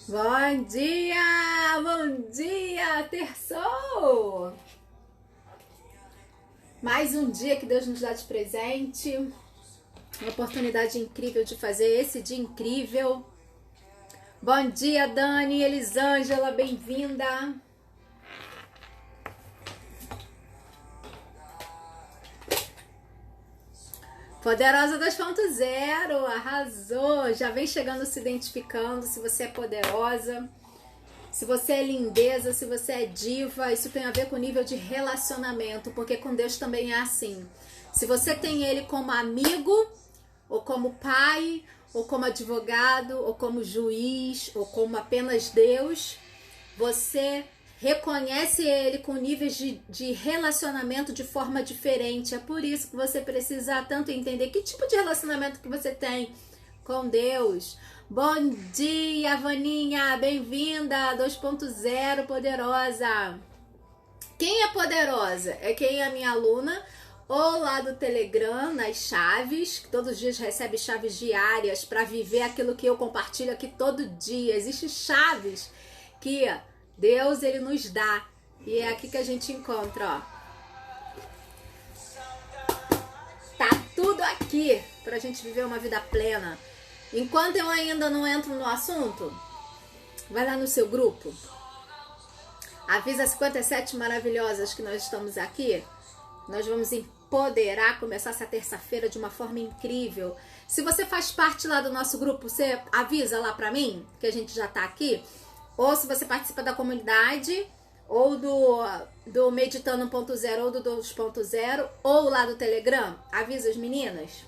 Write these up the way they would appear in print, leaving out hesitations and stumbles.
Bom dia, terçou! Mais um dia que Deus nos dá de presente, uma oportunidade incrível de fazer esse dia incrível. Bom dia, Dani, Elisângela, bem-vinda! Poderosa 2.0, arrasou! Já vem chegando se identificando se você é poderosa, se você é lindeza, se você é diva. Isso tem a ver com o nível de relacionamento, porque com Deus também é assim. Se você tem Ele como amigo, ou como pai, ou como advogado, ou como juiz, ou como apenas Deus, você reconhece Ele com níveis de relacionamento de forma diferente. É por isso que você precisa tanto entender que tipo de relacionamento que você tem com Deus. Bom dia, Vaninha, bem-vinda, 2.0 poderosa. Quem é poderosa? É quem é minha aluna, ou lá do Telegram, nas chaves, que todos os dias recebe chaves diárias para viver aquilo que eu compartilho aqui todo dia. Existem chaves que Deus, Ele nos dá. E é aqui que a gente encontra, ó. Tá tudo aqui pra gente viver uma vida plena. Enquanto eu ainda não entro no assunto, vai lá no seu grupo. Avisa as 57 maravilhosas que nós estamos aqui. Nós vamos empoderar, começar essa terça-feira de uma forma incrível. Se você faz parte lá do nosso grupo, você avisa lá pra mim, que a gente já tá aqui. Ou se você participa da comunidade, ou do Meditando 1.0, ou do 2.0, ou lá do Telegram, avisa as meninas.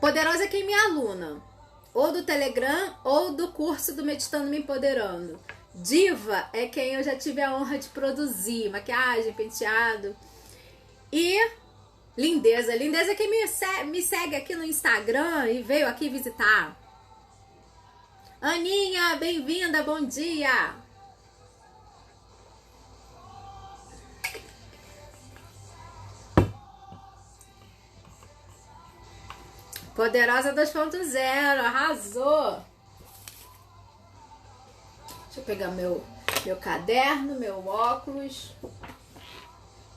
Poderosa é quem me aluna, ou do Telegram, ou do curso do Meditando Me Empoderando. Diva é quem eu já tive a honra de produzir, maquiagem, penteado. E lindeza, lindeza é quem me segue aqui no Instagram e veio aqui visitar. Aninha, bem-vinda, bom dia! Poderosa 2.0, arrasou! Deixa eu pegar meu caderno, meu óculos.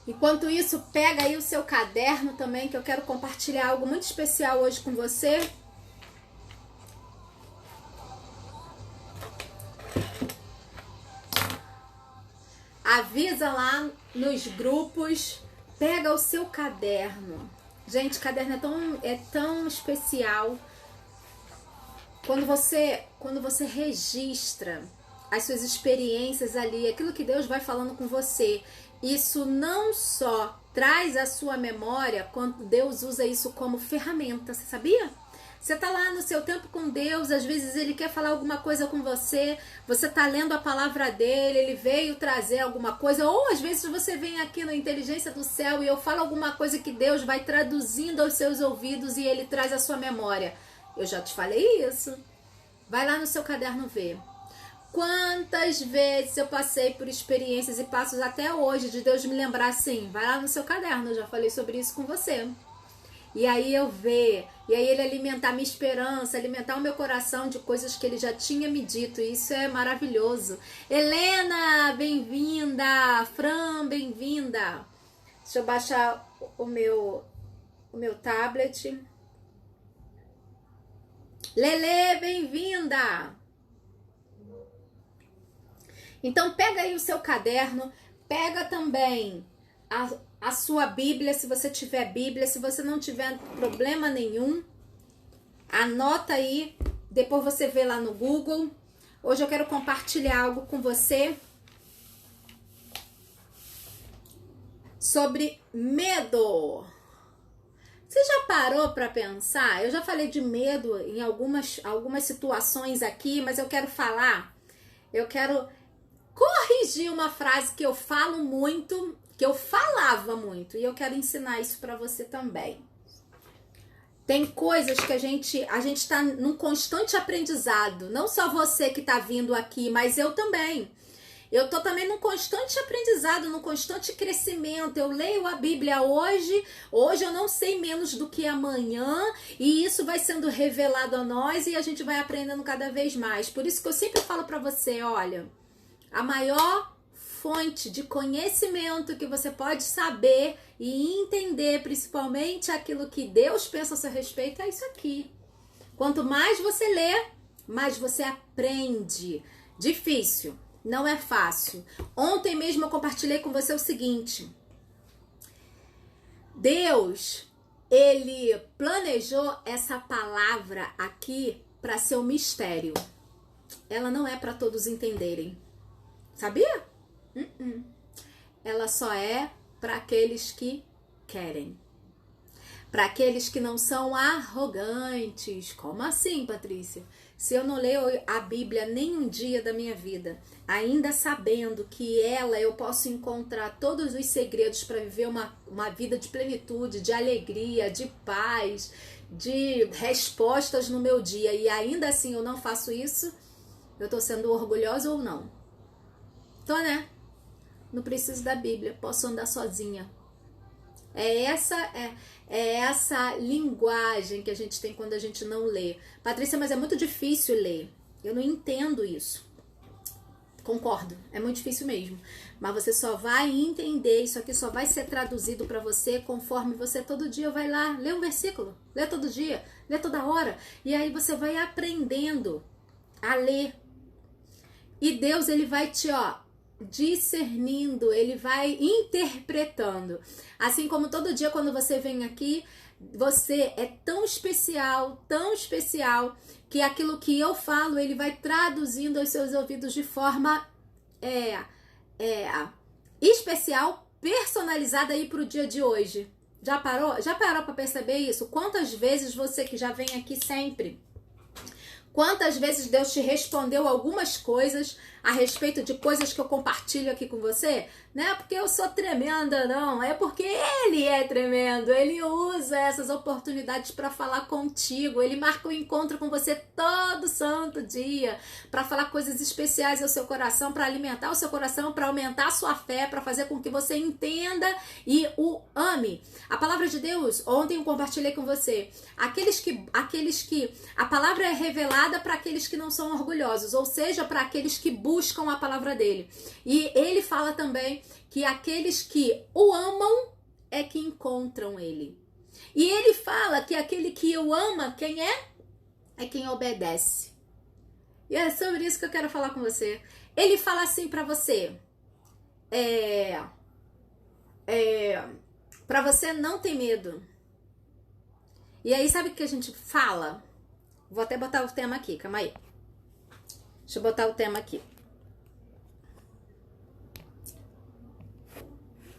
Enquanto isso, pega aí o seu caderno também, que eu quero compartilhar algo muito especial hoje com você. Avisa lá nos grupos, pega o seu caderno. Gente, caderno é tão especial. Quando você registra as suas experiências ali, aquilo que Deus vai falando com você, isso não só traz a sua memória, quando Deus usa isso como ferramenta, você sabia? Você tá lá no seu tempo com Deus, às vezes Ele quer falar alguma coisa com você, você tá lendo a palavra dele, Ele veio trazer alguma coisa, ou às vezes você vem aqui na Inteligência do Céu e eu falo alguma coisa que Deus vai traduzindo aos seus ouvidos e Ele traz a sua memória. Eu já te falei isso. Vai lá no seu caderno ver. Quantas vezes eu passei por experiências e passos até hoje de Deus me lembrar assim, vai lá no seu caderno, eu já falei sobre isso com você. E aí eu ver, e aí Ele alimentar minha esperança, alimentar o meu coração de coisas que Ele já tinha me dito, e isso é maravilhoso. Helena, bem-vinda! Fran, bem-vinda! Deixa eu baixar o meu tablet. Lele, bem-vinda! Então pega aí o seu caderno, pega também a sua Bíblia, se você tiver Bíblia, se você não tiver problema nenhum, anota aí, depois você vê lá no Google. Hoje eu quero compartilhar algo com você sobre medo. Você já parou para pensar? Eu já falei de medo em algumas situações aqui, mas eu quero corrigir uma frase que eu falo muito, que eu falava muito, e eu quero ensinar isso para você também. Tem coisas que a gente está num constante aprendizado, não só você que está vindo aqui, mas eu também. Eu tô também num constante aprendizado, num constante crescimento. Eu leio a Bíblia hoje eu não sei menos do que amanhã, e isso vai sendo revelado a nós e a gente vai aprendendo cada vez mais. Por isso que eu sempre falo para você, olha, a maior fonte de conhecimento que você pode saber e entender, principalmente aquilo que Deus pensa a seu respeito, é isso aqui. Quanto mais você lê, mais você aprende. Difícil, não é fácil. Ontem mesmo eu compartilhei com você o seguinte: Deus, ele planejou essa palavra aqui para ser um mistério. Ela não é para todos entenderem. Sabia? Ela só é para aqueles que querem. Para aqueles que não são arrogantes. Como assim, Patrícia? Se eu não leio a Bíblia nem um dia da minha vida, ainda sabendo que eu posso encontrar todos os segredos para viver uma vida de plenitude, de alegria, de paz, de respostas no meu dia, e ainda assim eu não faço isso, eu tô sendo orgulhosa ou não? Tô, né? Não preciso da Bíblia, posso andar sozinha. É essa linguagem que a gente tem quando a gente não lê. Patrícia, mas é muito difícil ler. Eu não entendo isso. Concordo, é muito difícil mesmo. Mas você só vai entender, isso aqui só vai ser traduzido para você conforme você todo dia vai lá, lê um versículo, lê todo dia, lê toda hora. E aí você vai aprendendo a ler. E Deus, ele vai te, discernindo, ele vai interpretando. Assim como todo dia quando você vem aqui, você é tão especial, que aquilo que eu falo, ele vai traduzindo aos seus ouvidos de forma especial, personalizada aí pro dia de hoje. Já parou para perceber isso? Quantas vezes você que já vem aqui sempre, quantas vezes Deus te respondeu algumas coisas a respeito de coisas que eu compartilho aqui com você? Não é porque eu sou tremenda, não. É porque Ele é tremendo. Ele usa essas oportunidades para falar contigo. Ele marca um encontro com você todo santo dia para falar coisas especiais ao seu coração, para alimentar o seu coração, para aumentar a sua fé, para fazer com que você entenda e o ame. A palavra de Deus, ontem eu compartilhei com você, aqueles que a palavra é revelada para aqueles que não são orgulhosos, ou seja, para aqueles que buscam a palavra dele. E ele fala também que aqueles que o amam é que encontram ele. E ele fala que aquele que o ama, quem é? É quem obedece. E é sobre isso que eu quero falar com você. Ele fala assim pra você, pra você não ter medo. E aí sabe o que a gente fala? Vou até botar o tema aqui, calma aí. Deixa eu botar o tema aqui.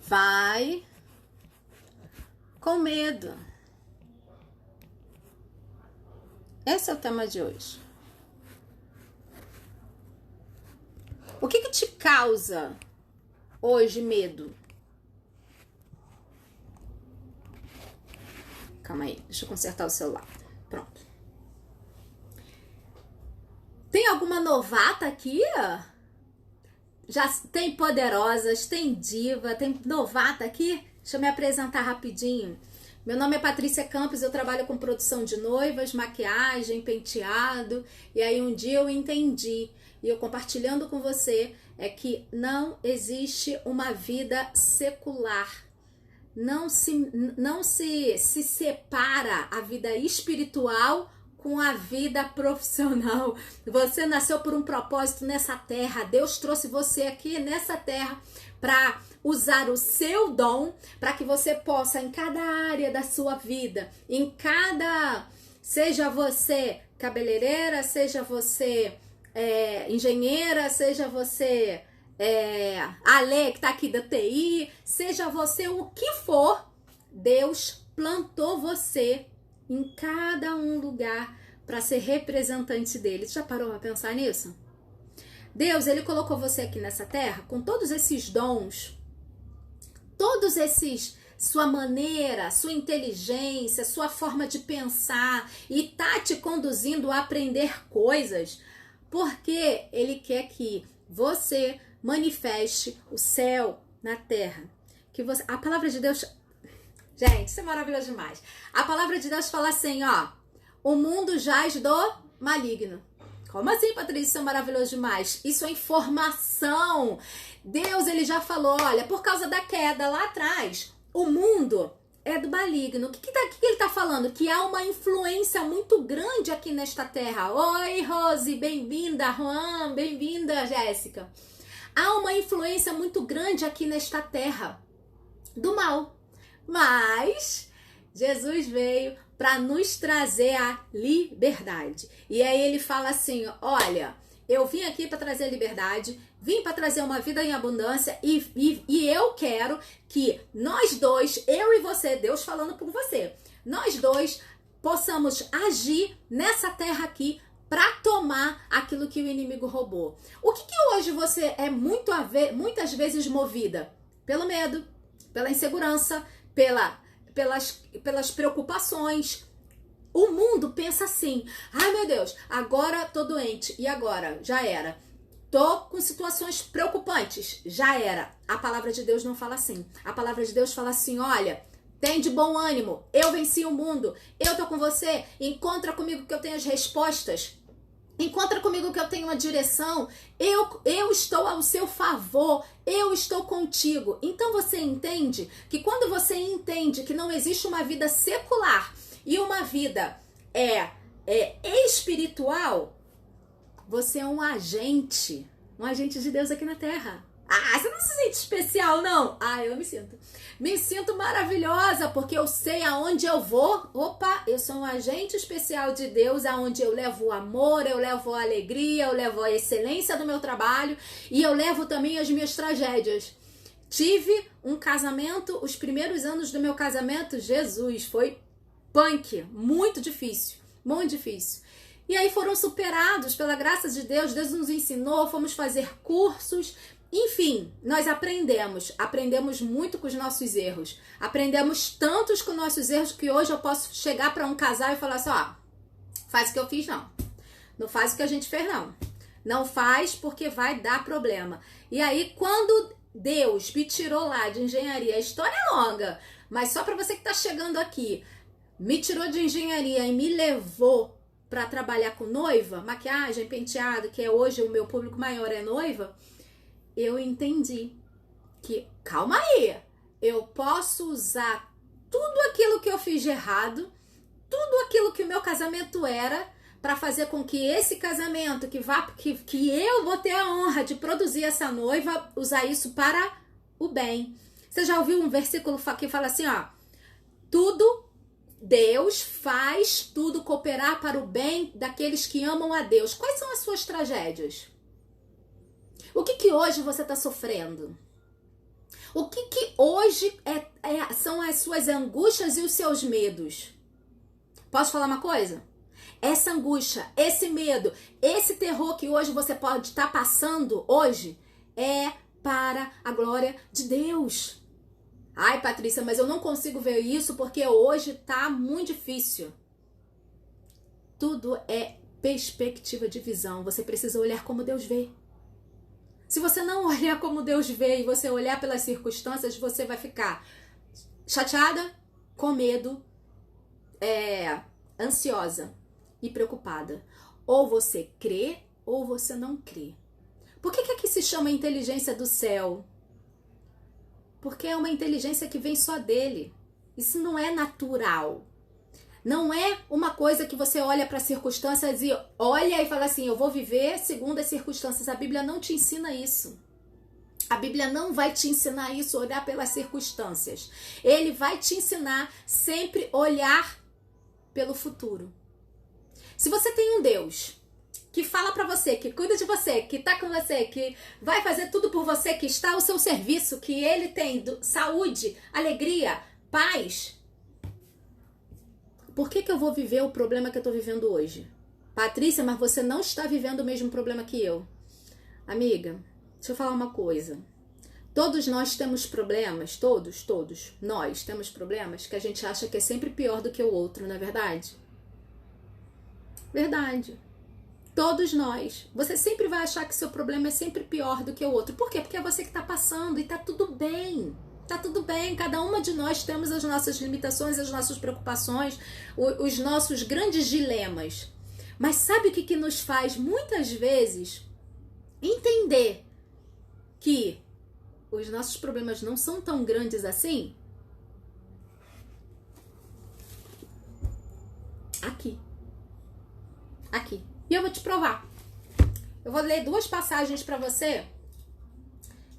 Vai com medo. Esse é o tema de hoje. O que te causa hoje medo? Calma aí, deixa eu consertar o celular. Pronto. Tem alguma novata aqui? Já tem poderosas, tem diva, tem novata aqui? Deixa eu me apresentar rapidinho. Meu nome é Patrícia Campos, eu trabalho com produção de noivas, maquiagem, penteado. E aí um dia eu entendi, e eu compartilhando com você, é que não existe uma vida secular. Não se separa a vida espiritual com a vida profissional. Você nasceu por um propósito nessa terra. Deus trouxe você aqui nessa terra para usar o seu dom, para que você possa, em cada área da sua vida, seja você cabeleireira, seja você engenheira, seja você Ale, que tá aqui da TI, seja você o que for, Deus plantou você em cada um lugar para ser representante dele. Você já parou para pensar nisso? Deus, ele colocou você aqui nessa terra com todos esses dons, sua maneira, sua inteligência, sua forma de pensar, e tá te conduzindo a aprender coisas, porque ele quer que você manifeste o céu na terra. A palavra de Deus, gente, isso é maravilhoso demais. A palavra de Deus fala assim, ó, o mundo jaz do maligno. Como assim, Patrícia? Isso é maravilhoso demais. Isso é informação. Deus, ele já falou, olha, por causa da queda lá atrás, o mundo é do maligno. O que ele tá falando? Que há uma influência muito grande aqui nesta terra. Oi, Rose, bem-vinda. Juan, bem-vinda, Jéssica. Há uma influência muito grande aqui nesta terra do mal. Mas Jesus veio para nos trazer a liberdade. E aí ele fala assim, olha, eu vim aqui para trazer liberdade, vim para trazer uma vida em abundância e eu quero que nós dois, eu e você, Deus falando por você, nós dois possamos agir nessa terra aqui para tomar aquilo que o inimigo roubou. O que hoje você é muitas vezes movida? Pelo medo, pela insegurança, pelas preocupações. O mundo pensa assim, ai meu Deus, agora tô doente, e agora? Já era. Tô com situações preocupantes, já era. A palavra de Deus não fala assim. A palavra de Deus fala assim, olha, tem de bom ânimo, eu venci o mundo, eu tô com você, encontra comigo que eu tenho as respostas. Encontra comigo que eu tenho uma direção, eu estou ao seu favor, eu estou contigo. Então você entende que quando você entende que não existe uma vida secular e uma vida espiritual, você é um agente de Deus aqui na Terra. Ah, você não se sente especial, não? Ah, eu me sinto. Me sinto maravilhosa, porque eu sei aonde eu vou. Opa, eu sou um agente especial de Deus, aonde eu levo o amor, eu levo a alegria, eu levo a excelência do meu trabalho e eu levo também as minhas tragédias. Tive um casamento, os primeiros anos do meu casamento, Jesus, foi punk, muito difícil, muito difícil. E aí foram superados pela graça de Deus, Deus nos ensinou, fomos fazer cursos. Enfim, nós aprendemos muito com os nossos erros. Aprendemos tantos com nossos erros que hoje eu posso chegar para um casal e falar assim, ó, faz o que eu fiz, não. Não faz o que a gente fez, não. Não faz porque vai dar problema. E aí, quando Deus me tirou lá de engenharia, a história é longa, mas só para você que tá chegando aqui, me tirou de engenharia e me levou para trabalhar com noiva, maquiagem, penteado, que é hoje o meu público maior é noiva, eu entendi que, calma aí, eu posso usar tudo aquilo que eu fiz de errado, tudo aquilo que o meu casamento era, para fazer com que esse casamento, que eu vou ter a honra de produzir essa noiva, usar isso para o bem. Você já ouviu um versículo que fala assim, ó, Deus faz tudo cooperar para o bem daqueles que amam a Deus. Quais são as suas tragédias? O que hoje você está sofrendo? O que hoje são as suas angústias e os seus medos? Posso falar uma coisa? Essa angústia, esse medo, esse terror que hoje você pode estar passando hoje é para a glória de Deus. Ai, Patrícia, mas eu não consigo ver isso porque hoje está muito difícil. Tudo é perspectiva de visão. Você precisa olhar como Deus vê. Se você não olhar como Deus vê e você olhar pelas circunstâncias, você vai ficar chateada, com medo, ansiosa e preocupada. Ou você crê ou você não crê. Por que aqui se chama inteligência do céu? Porque é uma inteligência que vem só dele. Isso não é natural. Não é uma coisa que você olha para as circunstâncias e olha e fala assim, eu vou viver segundo as circunstâncias. A Bíblia não te ensina isso. A Bíblia não vai te ensinar isso, olhar pelas circunstâncias. Ele vai te ensinar sempre olhar pelo futuro. Se você tem um Deus que fala para você, que cuida de você, que tá com você, que vai fazer tudo por você, que está ao seu serviço, que ele tem saúde, alegria, paz, por que eu vou viver o problema que eu tô vivendo hoje? Patrícia, mas você não está vivendo o mesmo problema que eu. Amiga, deixa eu falar uma coisa. Todos nós temos problemas, todos nós temos problemas que a gente acha que é sempre pior do que o outro, não é verdade? Verdade. Todos nós. Você sempre vai achar que seu problema é sempre pior do que o outro. Por quê? Porque é você que está passando e tá tudo bem. Tá tudo bem. Cada uma de nós temos as nossas limitações, as nossas preocupações, os nossos grandes dilemas. Mas sabe o que nos faz, muitas vezes, entender que os nossos problemas não são tão grandes assim? Aqui. E eu vou te provar. Eu vou ler 2 passagens para você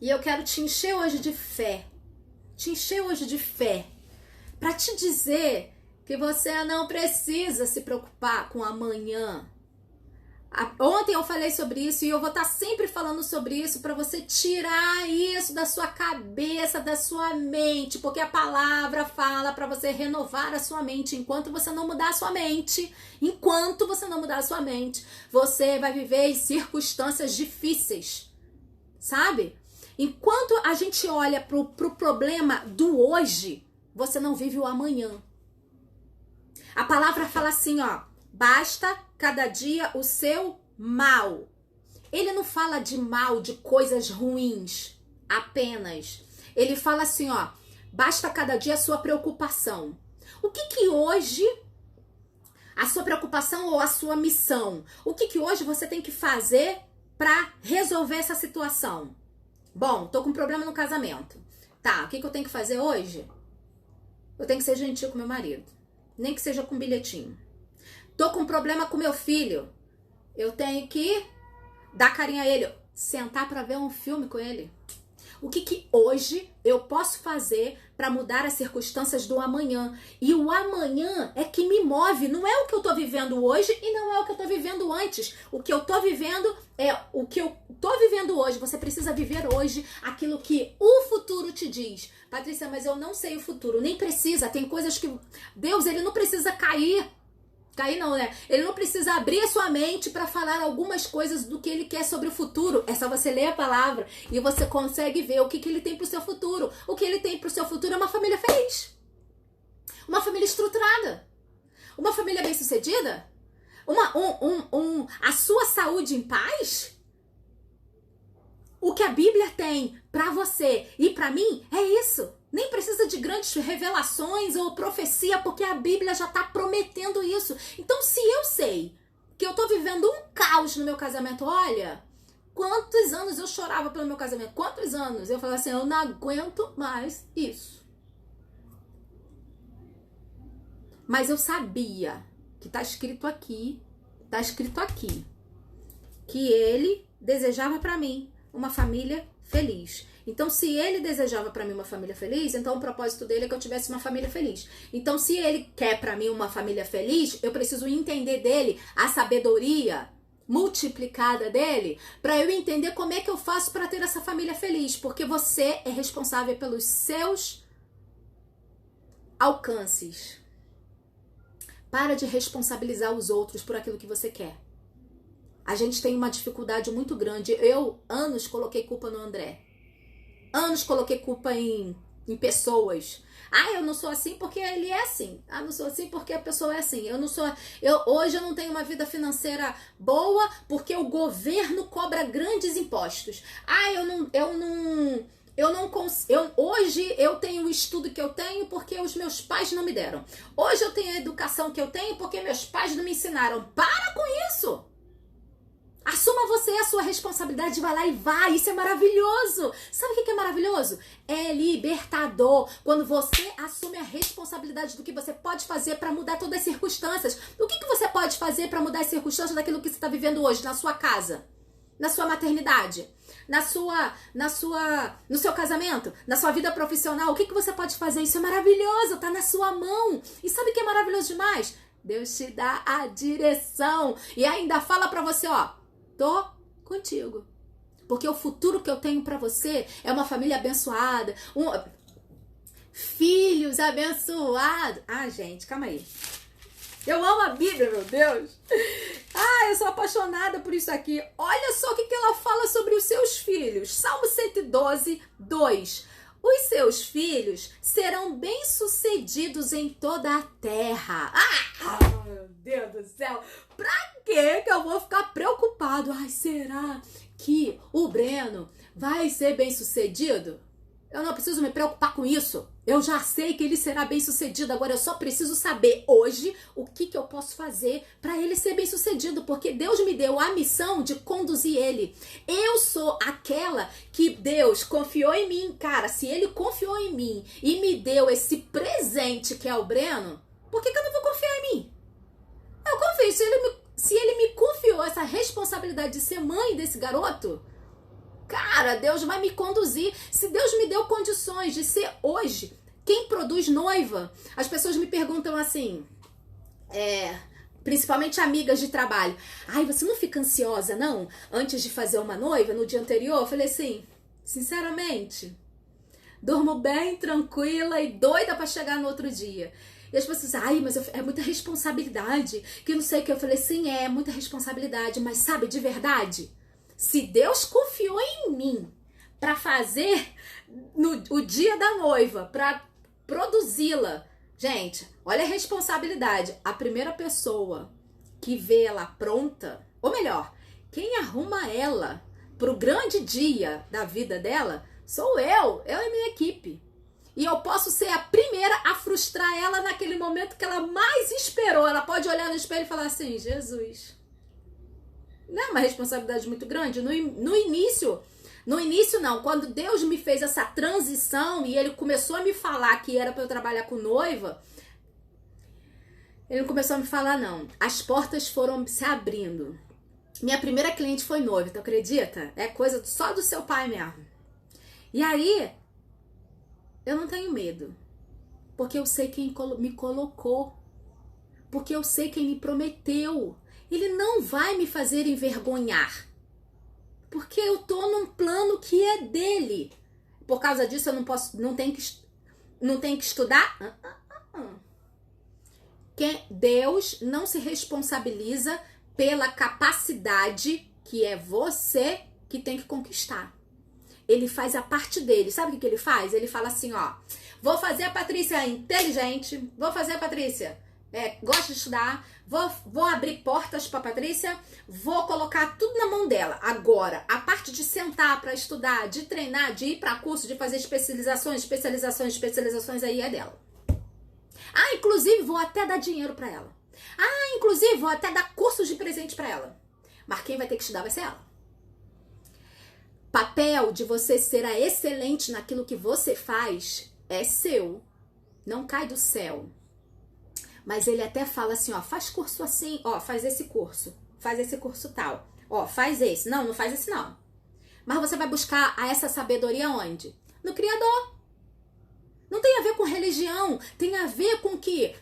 e eu quero te encher hoje de fé. Te encher hoje de fé. Para te dizer que você não precisa se preocupar com amanhã. Ontem eu falei sobre isso e eu vou estar sempre falando sobre isso para você tirar isso da sua cabeça, da sua mente, porque a palavra fala para você renovar a sua mente. Enquanto você não mudar a sua mente, você vai viver em circunstâncias difíceis, sabe? Enquanto a gente olha pro problema do hoje, você não vive o amanhã. A palavra fala assim, ó: basta cada dia o seu mal. Ele não fala de mal, de coisas ruins apenas. Ele fala assim, ó: basta cada dia a sua preocupação. O que hoje, a sua preocupação ou a sua missão, o que hoje você tem que fazer para resolver essa situação? Bom, tô com um problema no casamento. Tá, o que eu tenho que fazer hoje? Eu tenho que ser gentil com meu marido. Nem que seja com um bilhetinho. Tô com um problema com meu filho. Eu tenho que dar carinho a ele. Sentar para ver um filme com ele. O que hoje eu posso fazer para mudar as circunstâncias do amanhã? E o amanhã é que me move. Não é o que eu tô vivendo hoje e não é o que eu tô vivendo antes. O que eu tô vivendo é o que eu tô vivendo hoje. Você precisa viver hoje aquilo que o futuro te diz. Patrícia, mas eu não sei o futuro. Nem precisa. Tem coisas que Deus, ele não precisa cair não, né? Ele não precisa abrir a sua mente para falar algumas coisas do que ele quer sobre o futuro. É só você ler a palavra e você consegue ver o que ele tem pro seu futuro. O que ele tem pro seu futuro é uma família feliz. Uma família estruturada. Uma família bem-sucedida. A sua saúde em paz. O que a Bíblia tem para você e para mim é isso. Nem precisa de grandes revelações ou profecia, porque a Bíblia já está prometendo isso. Então, se eu sei que eu estou vivendo um caos no meu casamento, olha, quantos anos eu chorava pelo meu casamento, quantos anos eu falava assim, eu não aguento mais isso. Mas eu sabia que está escrito aqui, que ele desejava para mim uma família feliz. Então, se ele desejava para mim uma família feliz, então o propósito dele é que eu tivesse uma família feliz. Então, se ele quer para mim uma família feliz, eu preciso entender dele a sabedoria multiplicada dele, para eu entender como é que eu faço para ter essa família feliz, porque você é responsável pelos seus alcances. Para de responsabilizar os outros por aquilo que você quer. A gente tem uma dificuldade muito grande. Eu, anos, coloquei culpa no André. Anos coloquei culpa em pessoas. Ah, eu não sou assim porque ele é assim. Ah, não sou assim porque a pessoa é assim. Hoje eu não tenho uma vida financeira boa porque o governo cobra grandes impostos. Ah, hoje eu tenho o estudo que eu tenho porque os meus pais não me deram. Hoje eu tenho a educação que eu tenho porque meus pais não me ensinaram. Para com isso! Assuma você a sua responsabilidade, vai lá e vai. Isso é maravilhoso. Sabe o que é maravilhoso? É libertador. Quando você assume a responsabilidade do que você pode fazer para mudar todas as circunstâncias. O que você pode fazer para mudar as circunstâncias daquilo que você está vivendo hoje na sua casa? Na sua maternidade? No seu casamento? Na sua vida profissional? O que você pode fazer? Isso é maravilhoso. Tá na sua mão. E sabe o que é maravilhoso demais? Deus te dá a direção. E ainda fala para você, ó. Tô contigo. Porque o futuro que eu tenho pra você é uma família abençoada, filhos abençoados. Ah, gente, calma aí. Eu amo a Bíblia, meu Deus. Ah, eu sou apaixonada por isso aqui. Olha só o que ela fala sobre os seus filhos. Salmo 112, 2. os seus filhos serão bem-sucedidos em toda a terra. Meu Deus do céu! Pra que eu vou ficar preocupado? Ai, será que o Breno vai ser bem-sucedido? Eu não preciso me preocupar com isso. Eu já sei que ele será bem-sucedido. Agora eu só preciso saber hoje o que eu posso fazer para ele ser bem-sucedido, porque Deus me deu a missão de conduzir ele. Eu sou aquela que Deus confiou em mim. Cara, se ele confiou em mim e me deu esse presente que é o Breno, por que eu não vou confiar em mim? Eu confio. Se ele me confiou essa responsabilidade de ser mãe desse garoto, cara, Deus vai me conduzir. Se Deus me deu condições de ser hoje quem produz noiva, as pessoas me perguntam assim, principalmente amigas de trabalho, ai, você não fica ansiosa, não? Antes de fazer uma noiva, no dia anterior? Eu falei assim, sinceramente, durmo bem, tranquila e doida pra chegar no outro dia. E as pessoas, ai, mas é muita responsabilidade, que não sei o que. Eu falei, sim, é muita responsabilidade, mas sabe, de verdade, se Deus confiou em mim para fazer o dia da noiva, para produzi-la, gente, olha a responsabilidade. A primeira pessoa que vê ela pronta, ou melhor, quem arruma ela pro grande dia da vida dela, sou eu e minha equipe. E eu posso ser a primeira a frustrar ela naquele momento que ela mais esperou. Ela pode olhar no espelho e falar assim, Jesus, não é uma responsabilidade muito grande? No início não, quando Deus me fez essa transição e ele começou a me falar que era para eu trabalhar com noiva, ele não começou a me falar não, as portas foram se abrindo. Minha primeira cliente foi noiva, tu acredita? É coisa só do seu pai mesmo. E aí, eu não tenho medo, porque eu sei quem me colocou, porque eu sei quem me prometeu. Ele não vai me fazer envergonhar, porque eu tô num plano que é dele. Por causa disso eu não tenho que estudar. Deus não se responsabiliza pela capacidade que é você que tem que conquistar. Ele faz a parte dele. Sabe o que ele faz? Ele fala assim, ó, vou fazer a Patrícia inteligente, vou fazer a Patrícia gosta de estudar, vou abrir portas para Patrícia, vou colocar tudo na mão dela. Agora, a parte de sentar para estudar, de treinar, de ir para curso, de fazer especializações aí é dela. Ah, inclusive vou até dar dinheiro para ela. Ah, inclusive vou até dar cursos de presente para ela. Mas quem vai ter que estudar vai ser ela. Papel de você ser a excelente naquilo que você faz é seu. Não cai do céu. Mas ele até fala assim, ó, faz curso assim, ó, faz esse curso tal, ó, faz esse. Não faz esse não. Mas você vai buscar essa sabedoria onde? No Criador. Não tem a ver com religião, tem a ver com que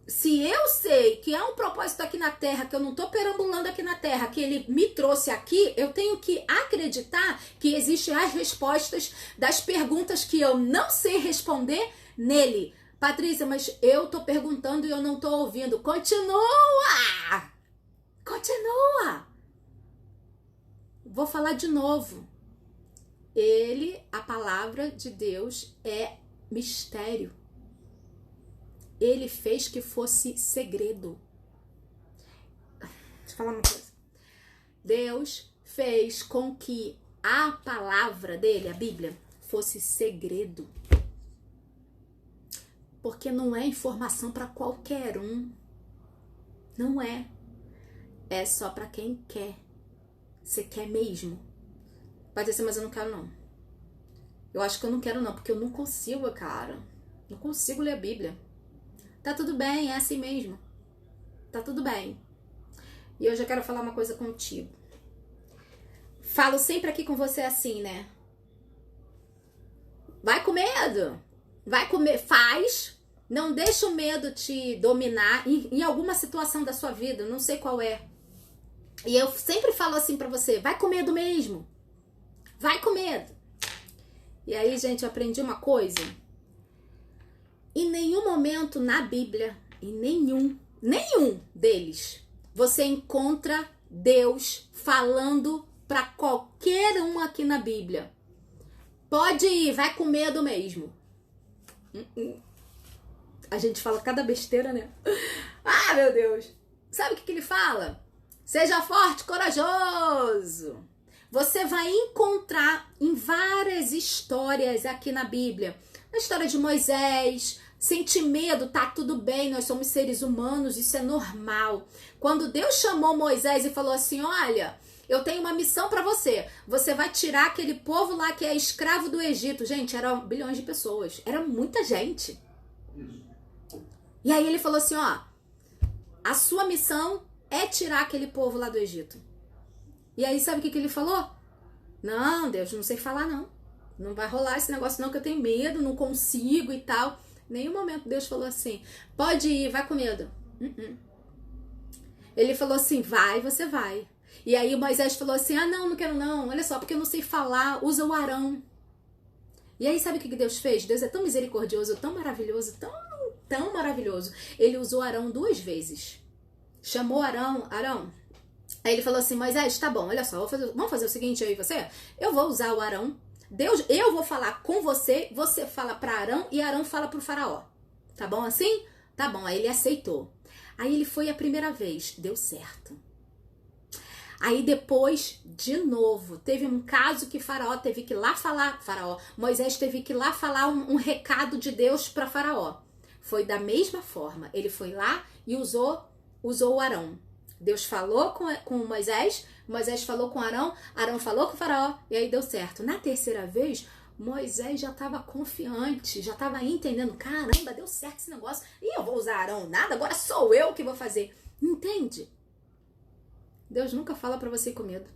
se eu sei que há um propósito aqui na Terra, que eu não tô perambulando aqui na Terra, que ele me trouxe aqui, eu tenho que acreditar que existem as respostas das perguntas que eu não sei responder nele. Patrícia, mas eu tô perguntando e eu não tô ouvindo. Continua! Vou falar de novo. A palavra de Deus é mistério. Ele fez que fosse segredo. Deixa eu falar uma coisa. Deus fez com que a palavra dele, a Bíblia, fosse segredo. Porque não é informação para qualquer um. Não é. É só para quem quer. Você quer mesmo? Pode ser, mas eu não quero não. Eu acho que eu não quero não, porque eu não consigo, cara. Não consigo ler a Bíblia. Tá tudo bem, é assim mesmo. Tá tudo bem. E hoje eu quero falar uma coisa contigo. Falo sempre aqui com você assim, né? Vai com medo. Vai comer, faz. Não deixa o medo te dominar em alguma situação da sua vida, não sei qual é. E eu sempre falo assim pra você, vai com medo mesmo. Vai com medo. E aí, gente, eu aprendi uma coisa. Em nenhum momento na Bíblia, em nenhum deles, você encontra Deus falando pra qualquer um aqui na Bíblia. Pode ir, vai com medo mesmo. A gente fala cada besteira, né? Ah, meu Deus. Sabe o que ele fala? Seja forte, corajoso. Você vai encontrar em várias histórias aqui na Bíblia. Na história de Moisés, sentir medo, tá tudo bem, nós somos seres humanos, isso é normal. Quando Deus chamou Moisés e falou assim, olha, eu tenho uma missão para você. Você vai tirar aquele povo lá que é escravo do Egito. Gente, eram bilhões de pessoas. Era muita gente. E aí ele falou assim, ó, a sua missão é tirar aquele povo lá do Egito. E aí sabe o que ele falou? Não, Deus, não sei falar não. Não vai rolar esse negócio não, que eu tenho medo, não consigo e tal. Em nenhum momento Deus falou assim, pode ir, vai com medo. Ele falou assim, vai, você vai. E aí Moisés falou assim, ah não, não quero não. Olha só, porque eu não sei falar, usa o Arão. E aí sabe o que Deus fez? Deus é tão misericordioso, tão maravilhoso, tão maravilhoso. Ele usou Arão 2 vezes. Chamou Arão. Aí ele falou assim, Moisés, tá bom, olha só, vamos fazer o seguinte, eu e você? Eu vou usar o Arão. Deus, eu vou falar com você, você fala para Arão e Arão fala pro faraó. Tá bom assim? Tá bom, aí ele aceitou. Aí ele foi a primeira vez, deu certo. Aí depois, de novo, teve um caso que Faraó teve que ir lá falar, Moisés teve que ir lá falar um recado de Deus para Faraó. Foi da mesma forma, ele foi lá e usou o Arão. Deus falou com Moisés, Moisés falou com Arão, Arão falou com o Faraó e aí deu certo. Na terceira vez, Moisés já estava confiante, já estava entendendo, caramba, deu certo esse negócio, e eu vou usar Arão, nada, agora sou eu que vou fazer. Entende? Deus nunca fala pra você ir com medo.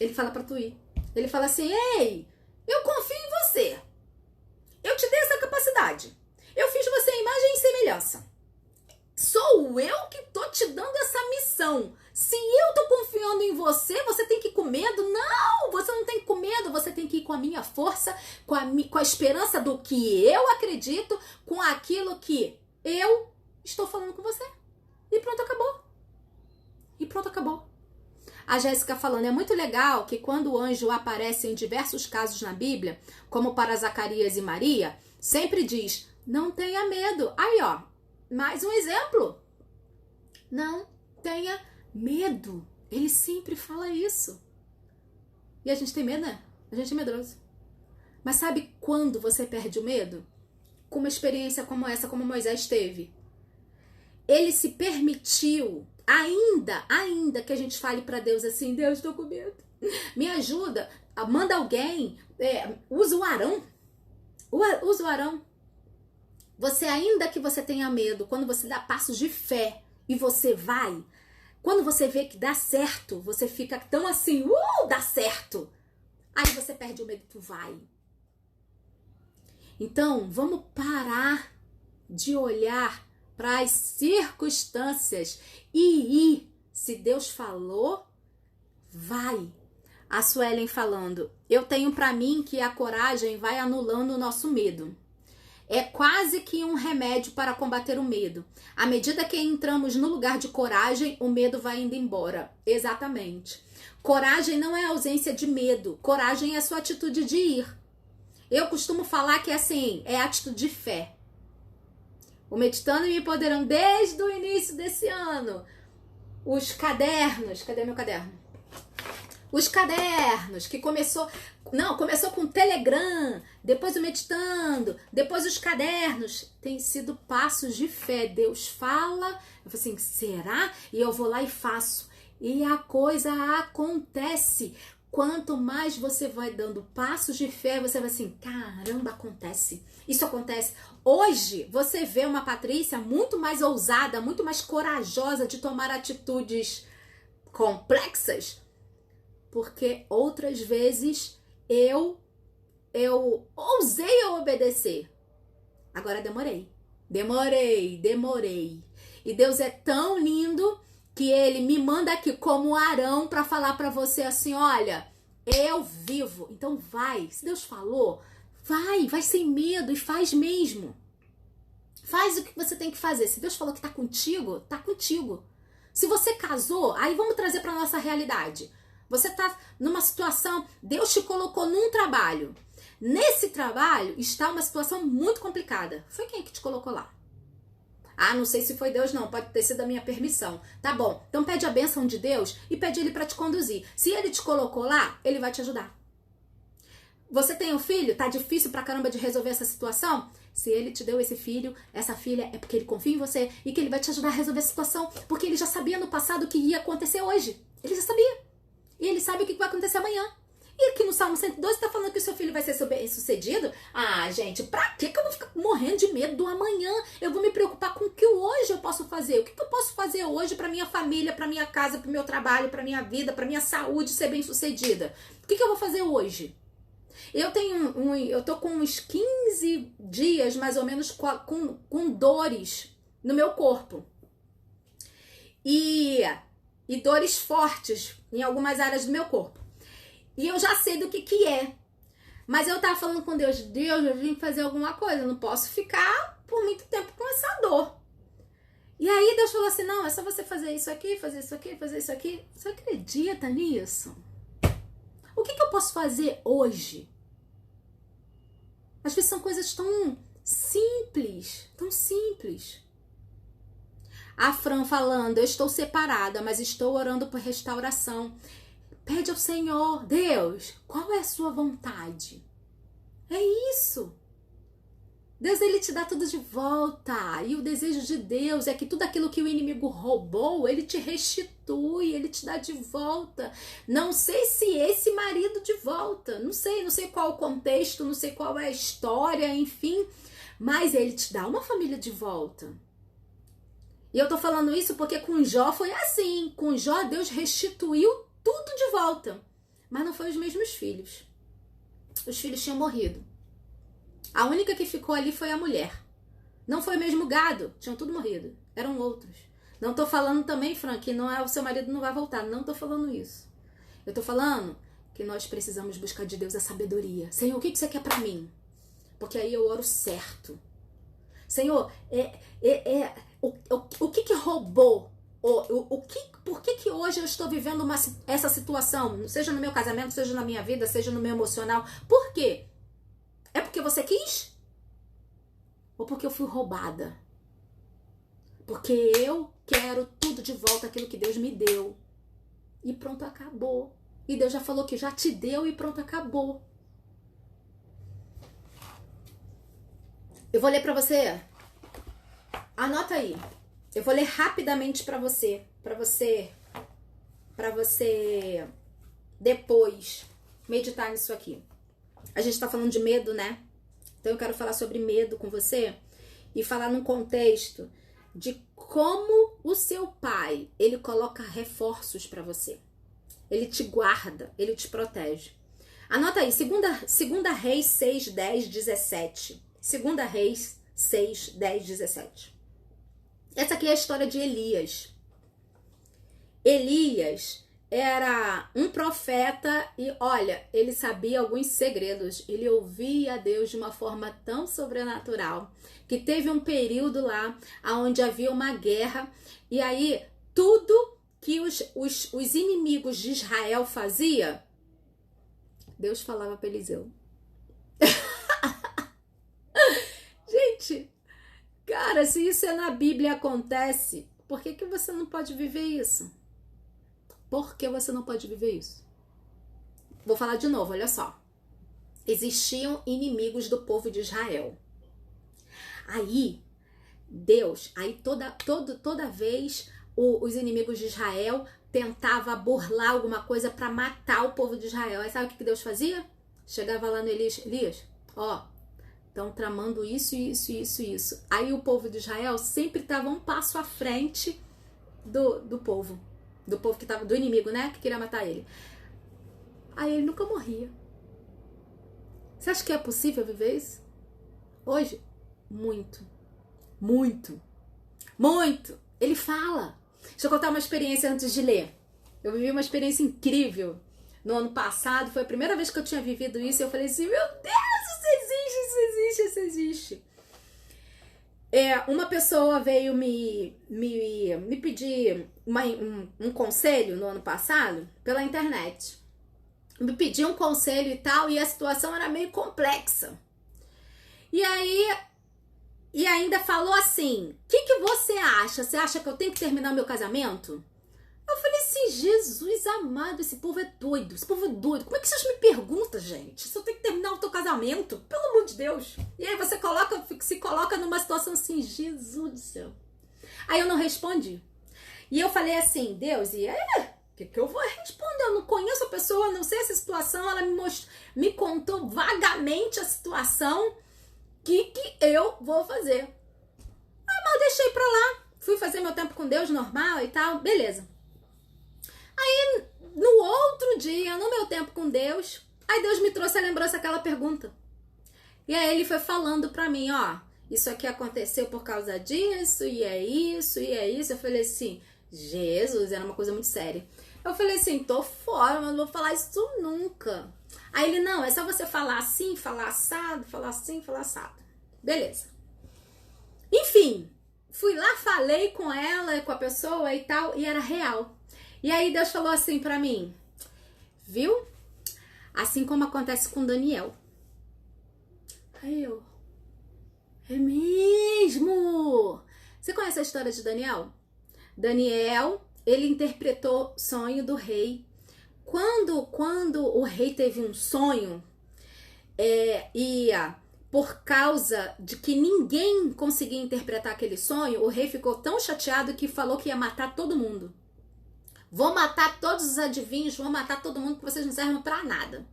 Ele fala pra tu ir. Ele fala assim, ei, eu confio em você. Eu te dei essa capacidade. Eu fiz você a imagem e semelhança. Sou eu que tô te dando essa missão. Se eu tô confiando em você, você tem que ir com medo? Não, você não tem que ir com medo. Você tem que ir com a minha força, com a esperança do que eu acredito, com aquilo que eu estou falando com você. E pronto, acabou. E pronto, acabou. A Jéssica falando, é muito legal que quando o anjo aparece em diversos casos na Bíblia, como para Zacarias e Maria, sempre diz, não tenha medo. Aí, ó, mais um exemplo. Não tenha medo. Ele sempre fala isso. E a gente tem medo, né? A gente é medroso. Mas sabe quando você perde o medo? Com uma experiência como essa, como Moisés teve. Ele se permitiu, ainda que a gente fale para Deus assim, Deus, estou com medo, me ajuda, manda alguém, usa o Arão, usa o Arão. Você, ainda que você tenha medo, quando você dá passos de fé e você vai, quando você vê que dá certo, você fica tão assim, dá certo, aí você perde o medo, tu vai. Então, vamos parar de olhar para as circunstâncias e ir. Se Deus falou, vai. A Suelen falando, eu tenho para mim que a coragem vai anulando o nosso medo. É quase que um remédio para combater o medo. À medida que entramos no lugar de coragem, o medo vai indo embora. Exatamente. Coragem não é ausência de medo. Coragem é a sua atitude de ir. Eu costumo falar que assim, é atitude de fé. O Meditando e Me Empoderando desde o início desse ano. Os cadernos, cadê meu caderno? Os cadernos que começou com o Telegram, depois o Meditando, depois os cadernos, tem sido passos de fé. Deus fala, eu falo assim, será? E eu vou lá e faço. E a coisa acontece. Quanto mais você vai dando passos de fé, você vai assim, caramba, acontece. Isso acontece. Hoje, você vê uma Patrícia muito mais ousada, muito mais corajosa de tomar atitudes complexas, porque outras vezes eu ousei obedecer. Agora demorei. E Deus é tão lindo que ele me manda aqui como Arão para falar para você assim, olha, eu vivo. Então vai. Se Deus falou, vai sem medo e faz mesmo. Faz o que você tem que fazer. Se Deus falou que tá contigo, tá contigo. Se você casou, aí vamos trazer para nossa realidade. Você tá numa situação, Deus te colocou num trabalho. nesse trabalho está uma situação muito complicada. Foi quem que te colocou lá? Ah, não sei se foi Deus não, pode ter sido a minha permissão. Tá bom, então pede a bênção de Deus e pede ele para te conduzir. Se ele te colocou lá, ele vai te ajudar. Você tem um filho, tá difícil pra caramba de resolver essa situação? Se ele te deu esse filho, essa filha, é porque ele confia em você e que ele vai te ajudar a resolver a situação, porque ele já sabia no passado o que ia acontecer hoje. Ele já sabia. E ele sabe o que vai acontecer amanhã. E aqui no Salmo 112 tá falando que o seu filho vai ser bem sucedido? Ah, gente, pra que eu vou ficar morrendo de medo do amanhã? Eu vou me preocupar com o que hoje eu posso fazer. O que eu posso fazer hoje pra minha família, pra minha casa, pro meu trabalho, pra minha vida, pra minha saúde ser bem sucedida? O que eu vou fazer hoje? Eu tô com uns 15 dias, mais ou menos, com dores no meu corpo. E dores fortes em algumas áreas do meu corpo. E eu já sei do que é. Mas eu tava falando com Deus, eu vim fazer alguma coisa, eu não posso ficar por muito tempo com essa dor. E aí Deus falou assim, não, é só você fazer isso aqui, fazer isso aqui, fazer isso aqui. Você acredita nisso? O que eu posso fazer hoje? Às vezes são coisas tão simples, tão simples. A Fran falando, eu estou separada, mas estou orando por restauração. Pede ao Senhor, Deus, qual é a sua vontade? É isso. Deus, ele te dá tudo de volta. E o desejo de Deus é que tudo aquilo que o inimigo roubou, ele te restitui, ele te dá de volta. Não sei se esse marido de volta, não sei qual o contexto, não sei qual é a história, enfim, mas ele te dá uma família de volta. E eu tô falando isso porque com Jó foi assim. Com Jó, Deus restituiu tudo de volta. Mas não foi os mesmos filhos. Os filhos tinham morrido. A única que ficou ali foi a mulher. Não foi o mesmo gado, tinham tudo morrido. Eram outros. Não tô falando também, Fran, que não é o seu marido não vai voltar. Não tô falando isso. Eu tô falando que nós precisamos buscar de Deus a sabedoria. Senhor, o que você quer pra mim? Porque aí eu oro certo. Senhor, o que roubou? Por que hoje eu estou vivendo essa situação? Seja no meu casamento, seja na minha vida, seja no meu emocional. Por quê? É porque você quis? Ou porque eu fui roubada? Porque eu quero tudo de volta, aquilo que Deus me deu. E pronto, acabou. E Deus já falou que já te deu e pronto, acabou. Eu vou ler pra você. Anota aí. Eu vou ler rapidamente pra você depois meditar nisso aqui. A gente tá falando de medo, né? Então eu quero falar sobre medo com você e falar num contexto de como o seu pai, ele coloca reforços pra você. Ele te guarda, ele te protege. Anota aí, 2 Reis 6, 10, 17. 2 Reis 6, 10, 17. Essa aqui é a história de Elias. Elias era um profeta e, olha, ele sabia alguns segredos. Ele ouvia a Deus de uma forma tão sobrenatural que teve um período lá onde havia uma guerra e aí tudo que os inimigos de Israel faziam, Deus falava para Eliseu. Gente, cara, se isso na Bíblia acontece, por que você não pode viver isso? Por que você não pode viver isso? Vou falar de novo, olha só. Existiam inimigos do povo de Israel. Aí, Deus, toda vez os inimigos de Israel tentavam burlar alguma coisa para matar o povo de Israel. Aí sabe o que Deus fazia? Chegava lá no Elias, ó, estão tramando isso. Aí o povo de Israel sempre estava um passo à frente do povo que tava, do inimigo, né, que queria matar ele. Aí ele nunca morria. Você acha que é possível viver isso? Hoje? Muito. Ele fala. Deixa eu contar uma experiência antes de ler. Eu vivi uma experiência incrível no ano passado. Foi a primeira vez que eu tinha vivido isso. E eu falei assim, meu Deus, isso existe. Uma pessoa veio me pedir um conselho no ano passado pela internet. me pediu um conselho e tal, e a situação era meio complexa. E aí, e ainda falou assim, o que você acha? Você acha que eu tenho que terminar meu casamento? Eu falei assim, Jesus amado, esse povo é doido, esse povo é doido. Como é que vocês me perguntam, gente? Se eu tenho que terminar o teu casamento? Pelo amor de Deus. E aí você se coloca numa situação assim, Jesus do céu. Aí eu não respondi. E eu falei assim, Deus, e aí? O que eu vou responder? Eu não conheço a pessoa, não sei essa situação. Ela me contou vagamente a situação. Que eu vou fazer? Ah, mas eu deixei pra lá. Fui fazer meu tempo com Deus normal e tal, beleza. Aí, no outro dia, no meu tempo com Deus, aí Deus me trouxe a lembrança daquela pergunta. E aí ele foi falando pra mim, ó, isso aqui aconteceu por causa disso, e é isso, e é isso. Eu falei assim, Jesus, era uma coisa muito séria. Eu falei assim, tô fora, mas não vou falar isso nunca. Aí ele, não, é só você falar assim, falar assado, falar assim, falar assado. Beleza. Enfim, fui lá, falei com ela, com a pessoa e tal, e era real. E aí Deus falou assim pra mim, viu? Assim como acontece com Daniel. Aí eu, é mesmo? Você conhece a história de Daniel? Daniel, ele interpretou sonho do rei. Quando o rei teve um sonho, por causa de que ninguém conseguia interpretar aquele sonho, o rei ficou tão chateado que falou que ia matar todo mundo. Vou matar todos os adivinhos, vou matar todo mundo que vocês não servem pra nada.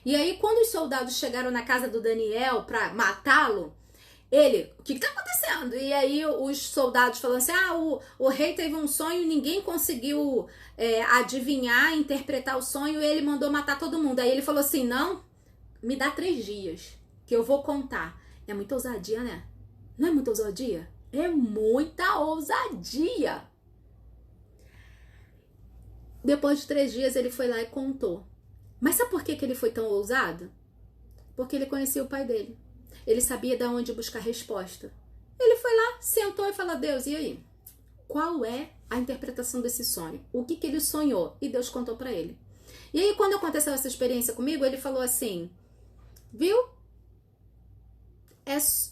E aí, quando os soldados chegaram na casa do Daniel pra matá-lo, ele, o que tá acontecendo? E aí os soldados falaram assim, o rei teve um sonho e ninguém conseguiu adivinhar, interpretar o sonho, e ele mandou matar todo mundo. Aí ele falou assim, não, me dá 3 dias, que eu vou contar. É muita ousadia, né? Não é muita ousadia? É muita ousadia! Depois de 3 dias ele foi lá e contou. Mas sabe por que ele foi tão ousado? Porque ele conhecia o pai dele. Ele sabia de onde buscar resposta. Ele foi lá, sentou e falou, Deus, e aí? Qual é a interpretação desse sonho? O que ele sonhou? E Deus contou pra ele. E aí, quando aconteceu essa experiência comigo, ele falou assim, viu?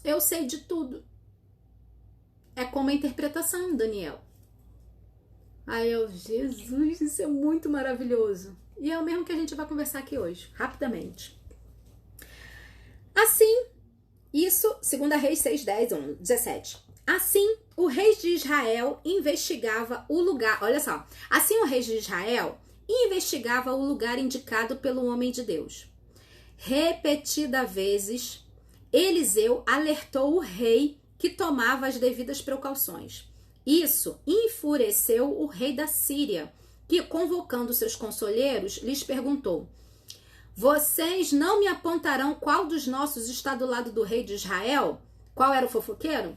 Eu sei de tudo. É como a interpretação, Daniel. Aí eu, Jesus, isso é muito maravilhoso. E é o mesmo que a gente vai conversar aqui hoje, rapidamente. Assim, isso, 2 Reis 6, 10, 17. Assim, o rei de Israel investigava o lugar, olha só. Assim, o rei de Israel investigava o lugar indicado pelo homem de Deus. Repetidas vezes, Eliseu alertou o rei que tomava as devidas precauções. Isso enfureceu o rei da Síria, que, convocando seus conselheiros, lhes perguntou, vocês não me apontarão qual dos nossos está do lado do rei de Israel? Qual era o fofoqueiro?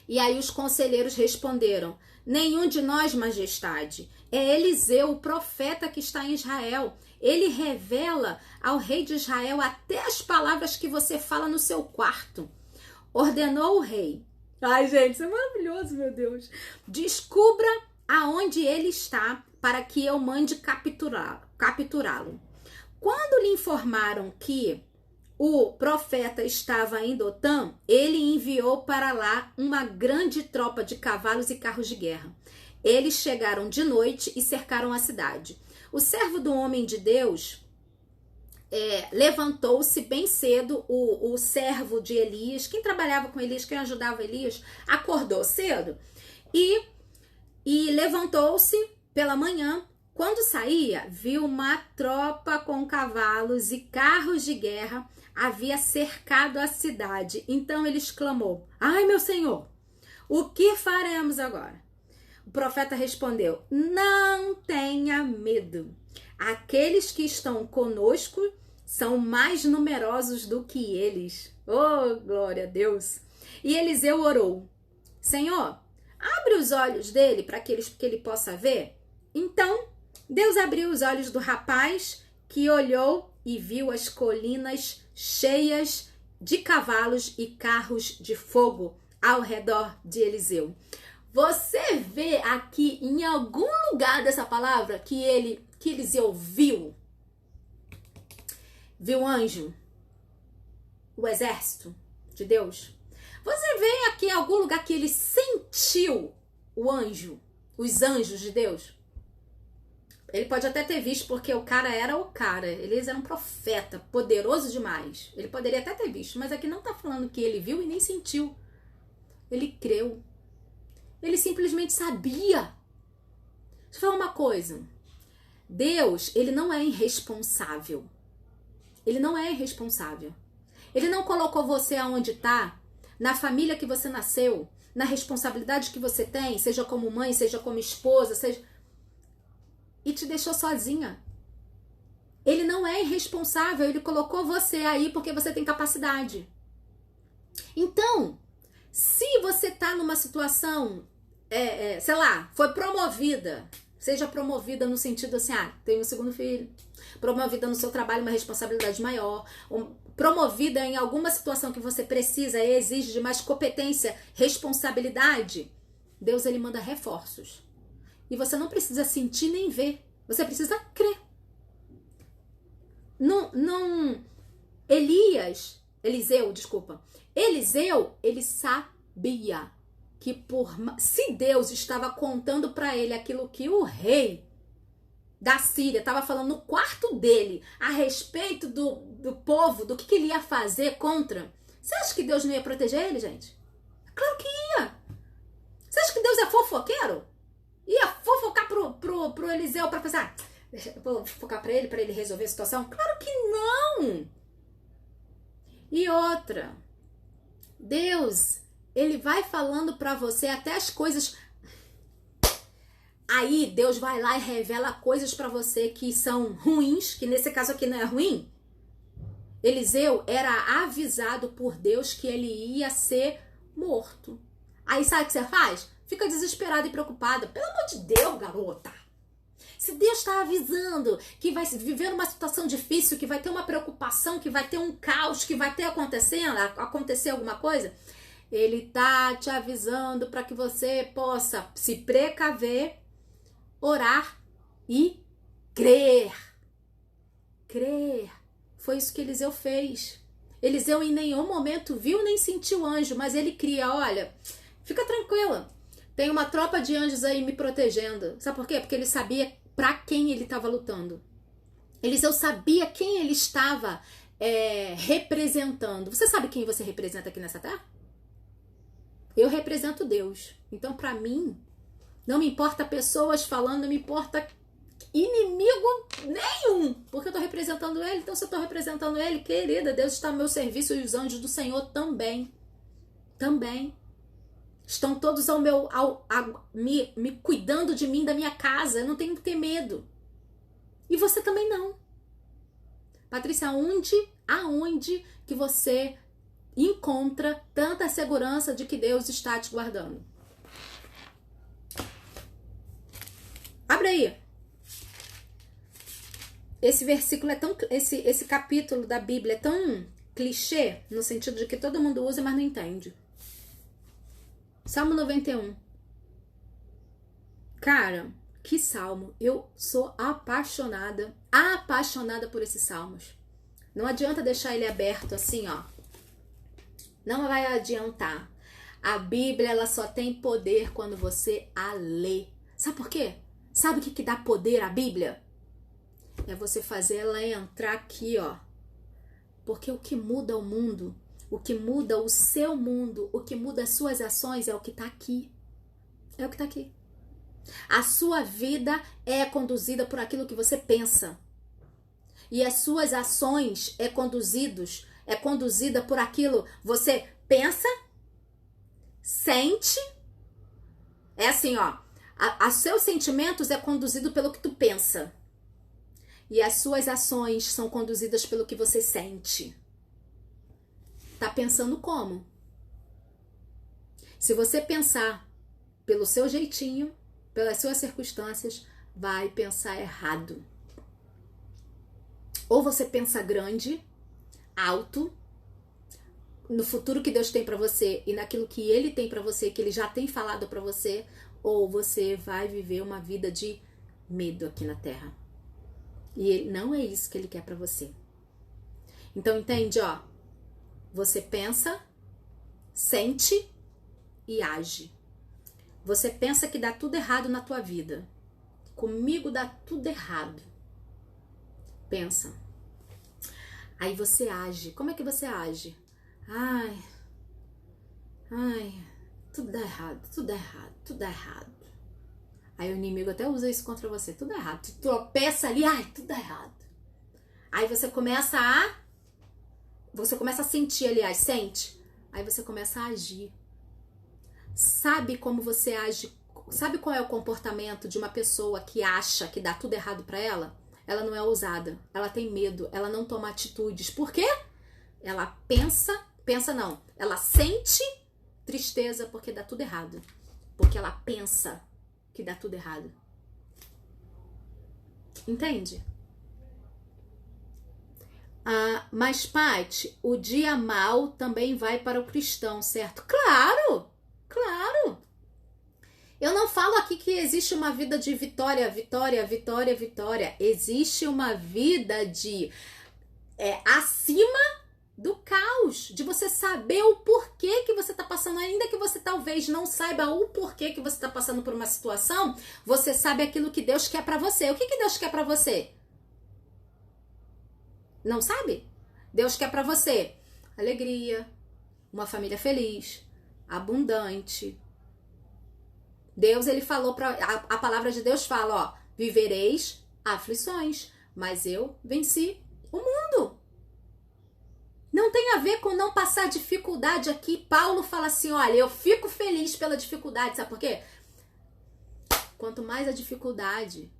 E aí os conselheiros responderam, nenhum de nós, majestade. É Eliseu, o profeta que está em Israel. Ele revela ao rei de Israel até as palavras que você fala no seu quarto. Ordenou o rei. Ai, gente, isso é maravilhoso, meu Deus. Descubra aonde ele está para que eu mande capturá-lo. Quando lhe informaram que o profeta estava em Dotã, ele enviou para lá uma grande tropa de cavalos e carros de guerra. Eles chegaram de noite e cercaram a cidade. O servo do homem de Deus levantou-se bem cedo, o servo de Elias, quem trabalhava com Elias, quem ajudava Elias, acordou cedo e levantou-se pela manhã. Quando saía, viu uma tropa com cavalos e carros de guerra havia cercado a cidade. Então ele exclamou, ai meu senhor, o que faremos agora? O profeta respondeu, não tenha medo. Aqueles que estão conosco são mais numerosos do que eles. Oh, glória a Deus! E Eliseu orou, Senhor, abre os olhos dele para que ele possa ver. Então, Deus abriu os olhos do rapaz, que olhou e viu as colinas cheias de cavalos e carros de fogo ao redor de Eliseu. Você vê aqui em algum lugar dessa palavra que Eliseu viu? viu anjo? O exército de Deus? Você vê aqui em algum lugar que ele sentiu o anjo, os anjos de Deus? Ele pode até ter visto, porque o cara era o cara. Eles eram um profeta, poderoso demais. Ele poderia até ter visto, mas aqui não tá falando que ele viu e nem sentiu. Ele creu. Ele simplesmente sabia. Deixa eu falar uma coisa. Deus, ele não é irresponsável. Ele não é irresponsável. Ele não colocou você aonde tá, na família que você nasceu, na responsabilidade que você tem, seja como mãe, seja como esposa, seja... e te deixou sozinha. Ele não é irresponsável, ele colocou você aí porque você tem capacidade. Então, se você tá numa situação, sei lá, foi promovida, seja promovida no sentido assim, tem um segundo filho, promovida no seu trabalho, uma responsabilidade maior, promovida em alguma situação que você precisa e exige de mais competência, responsabilidade, Deus, ele manda reforços. E você não precisa sentir nem ver. Você precisa crer. Eliseu, ele sabia que se Deus estava contando para ele aquilo que o rei da Síria estava falando no quarto dele a respeito do povo, do que ele ia fazer contra, você acha que Deus não ia proteger ele, gente? Claro que ia. Você acha que Deus é fofoqueiro? Ia fofocar pro Eliseu pra pensar, vou fofocar pra ele resolver a situação? Claro que não! E outra, Deus, ele vai falando pra você até as coisas. Aí Deus vai lá e revela coisas pra você que são ruins, que nesse caso aqui não é ruim. Eliseu era avisado por Deus que ele ia ser morto. Aí sabe o que você faz? Fica desesperada e preocupada. Pelo amor de Deus, garota. Se Deus está avisando que vai viver uma situação difícil, que vai ter uma preocupação, que vai ter um caos, que vai ter acontecer alguma coisa, ele tá te avisando para que você possa se precaver, orar e crer. Crer. Foi isso que Eliseu fez. Eliseu em nenhum momento viu nem sentiu anjo, mas ele cria, olha, fica tranquila. Tem uma tropa de anjos aí me protegendo. Sabe por quê? Porque ele sabia para quem ele estava lutando. Eliseu sabia quem ele estava representando. Você sabe quem você representa aqui nessa terra? Eu represento Deus. Então, para mim, não me importa pessoas falando, não me importa inimigo nenhum, porque eu tô representando ele. Então, se eu tô representando ele, querida, Deus está ao meu serviço e os anjos do Senhor também. Também. Estão todos me cuidando de mim, da minha casa. Eu não tenho que ter medo. E você também não. Patrícia, aonde que você encontra tanta segurança de que Deus está te guardando? Abre aí. Esse versículo é tão... Esse capítulo da Bíblia é tão clichê, no sentido de que todo mundo usa, mas não entende. Salmo 91. Cara, que salmo. Eu sou apaixonada por esses salmos. Não adianta deixar ele aberto assim, ó. Não vai adiantar. A Bíblia, ela só tem poder quando você a lê. Sabe por quê? Sabe o que dá poder à Bíblia? É você fazer ela entrar aqui, ó. Porque o que muda o mundo, o que muda o seu mundo, o que muda as suas ações é o que tá aqui. É o que tá aqui. A sua vida é conduzida por aquilo que você pensa. E as suas ações é conduzida por aquilo que você pensa, sente. É assim, ó. Os seus sentimentos é conduzido pelo que tu pensa. E as suas ações são conduzidas pelo que você sente. Tá pensando como? Se você pensar pelo seu jeitinho, pelas suas circunstâncias, vai pensar errado. Ou você pensa grande, alto, no futuro que Deus tem pra você e naquilo que Ele tem pra você, que Ele já tem falado pra você, ou você vai viver uma vida de medo aqui na Terra. E não é isso que Ele quer pra você. Então, entende, ó? Você pensa, sente e age. Você pensa que dá tudo errado na tua vida. Comigo dá tudo errado. Pensa. Aí você age. Como é que você age? Ai, tudo dá errado, tudo dá errado, tudo dá errado. Aí o inimigo até usa isso contra você. Tudo dá errado. Tu tropeça ali, ai, tudo dá errado. Aí você começa a sentir, aliás, sente. Aí você começa a agir. Sabe como você age? Sabe qual é o comportamento de uma pessoa que acha que dá tudo errado pra ela? Ela não é ousada, ela tem medo, ela não toma atitudes. Por quê? Ela ela sente tristeza porque dá tudo errado. Porque ela pensa que dá tudo errado. Entende? Mas, Paty, o dia mal também vai para o cristão, certo? Claro! Claro! Eu não falo aqui que existe uma vida de vitória, vitória, vitória, vitória. Existe uma vida de acima do caos, de você saber o porquê que você está passando, ainda que você talvez não saiba o porquê que você está passando por uma situação, você sabe aquilo que Deus quer para você. O que Deus quer para você? Não sabe? Deus quer para você alegria, uma família feliz, abundante. Deus, ele falou, a palavra de Deus fala, ó, vivereis aflições, mas eu venci o mundo. Não tem a ver com não passar dificuldade aqui. Paulo fala assim, olha, eu fico feliz pela dificuldade, sabe por quê? Quanto mais a dificuldade,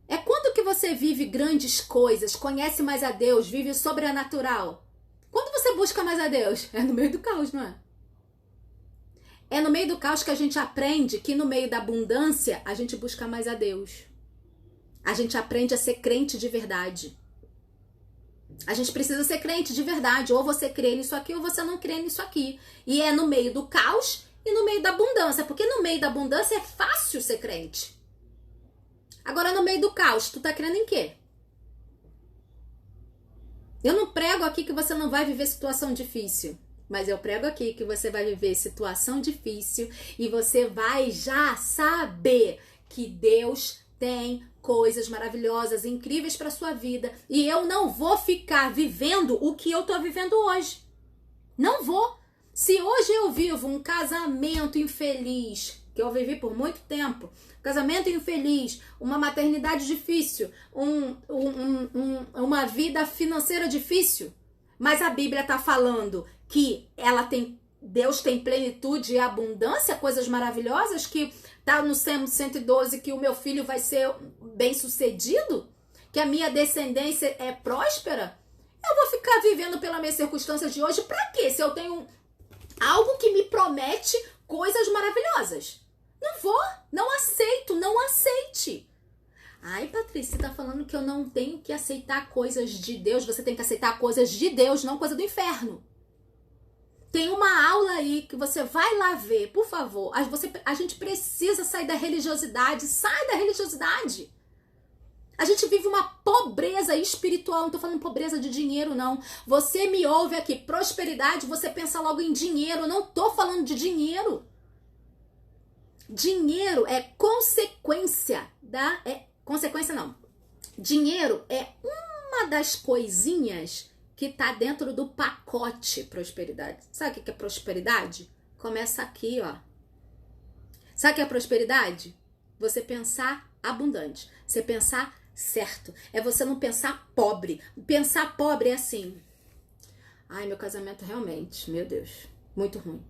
é quando que você vive grandes coisas, conhece mais a Deus, vive o sobrenatural. Quando você busca mais a Deus? É no meio do caos, não é? É no meio do caos que a gente aprende que no meio da abundância a gente busca mais a Deus. A gente aprende a ser crente de verdade. A gente precisa ser crente de verdade. Ou você crê nisso aqui ou você não crê nisso aqui. E é no meio do caos e no meio da abundância. Porque no meio da abundância é fácil ser crente. Agora no meio do caos, tu tá crendo em quê? Eu não prego aqui que você não vai viver situação difícil. Mas eu prego aqui que você vai viver situação difícil e você vai já saber que Deus tem coisas maravilhosas, incríveis para sua vida. E eu não vou ficar vivendo o que eu tô vivendo hoje. Não vou. Se hoje eu vivo um casamento infeliz, que eu vivi por muito tempo, casamento infeliz, uma maternidade difícil, uma vida financeira difícil, mas a Bíblia está falando que Deus tem plenitude e abundância, coisas maravilhosas, que tá no Salmo 112 que o meu filho vai ser bem sucedido, que a minha descendência é próspera, eu vou ficar vivendo pela minha circunstância de hoje pra quê? Se eu tenho algo que me promete coisas maravilhosas. Não vou, não aceito, não aceite. Ai, Patrícia, você tá falando que eu não tenho que aceitar coisas de Deus. Você tem que aceitar coisas de Deus, não coisa do inferno. Tem uma aula aí que você vai lá ver, por favor. A gente precisa sair da religiosidade. Sai da religiosidade. A gente vive uma pobreza espiritual. Não tô falando pobreza de dinheiro, não. Você me ouve aqui, prosperidade, você pensa logo em dinheiro. Não tô falando de dinheiro. Dinheiro é consequência da... Consequência não. Dinheiro é uma das coisinhas que tá dentro do pacote prosperidade. Sabe o que é prosperidade? Começa aqui, ó. Sabe o que é prosperidade? Você pensar abundante. Você pensar certo. É você não pensar pobre. Pensar pobre é assim. Ai, meu casamento realmente, meu Deus, muito ruim.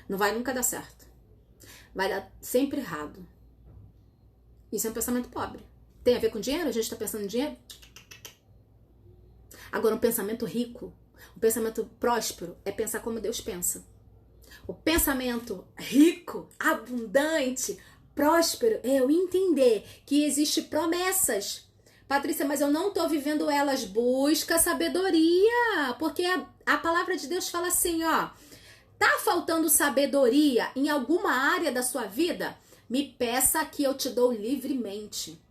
Não vai nunca dar certo. Vai dar sempre errado. Isso é um pensamento pobre. Tem a ver com dinheiro? A gente está pensando em dinheiro? Agora, um pensamento rico, um pensamento próspero, é pensar como Deus pensa. O pensamento rico, abundante, próspero, é eu entender que existem promessas. Patrícia, mas eu não estou vivendo elas. Busca sabedoria. Porque a palavra de Deus fala assim, ó. Tá faltando sabedoria em alguma área da sua vida? Me peça que eu te dou livremente.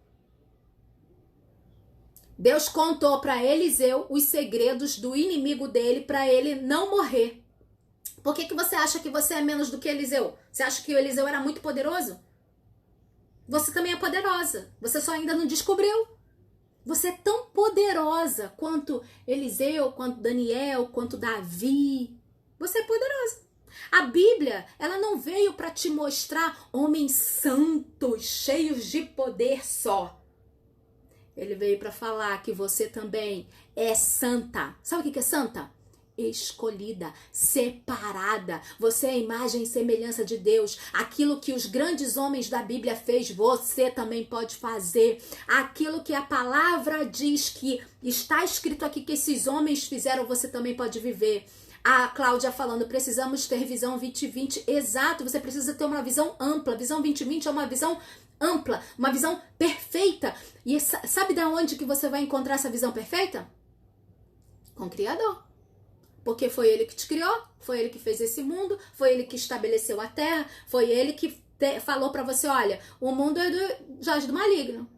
Deus contou para Eliseu os segredos do inimigo dele para ele não morrer. Por que você acha que você é menos do que Eliseu? Você acha que o Eliseu era muito poderoso? Você também é poderosa. Você só ainda não descobriu. Você é tão poderosa quanto Eliseu, quanto Daniel, quanto Davi. Você é poderosa. A Bíblia, ela não veio para te mostrar homens santos, cheios de poder só. Ele veio para falar que você também é santa. Sabe o que é santa? Escolhida, separada. Você é a imagem e semelhança de Deus. Aquilo que os grandes homens da Bíblia fez, você também pode fazer. Aquilo que a palavra diz que está escrito aqui que esses homens fizeram, você também pode viver. A Cláudia falando, precisamos ter visão 2020. Exato, você precisa ter uma visão ampla. Visão 2020 é uma visão ampla, uma visão perfeita. E sabe de onde que você vai encontrar essa visão perfeita? Com o Criador. Porque foi ele que te criou, foi ele que fez esse mundo, foi ele que estabeleceu a terra, foi ele que falou pra você, olha, o mundo é do Jorge do maligno,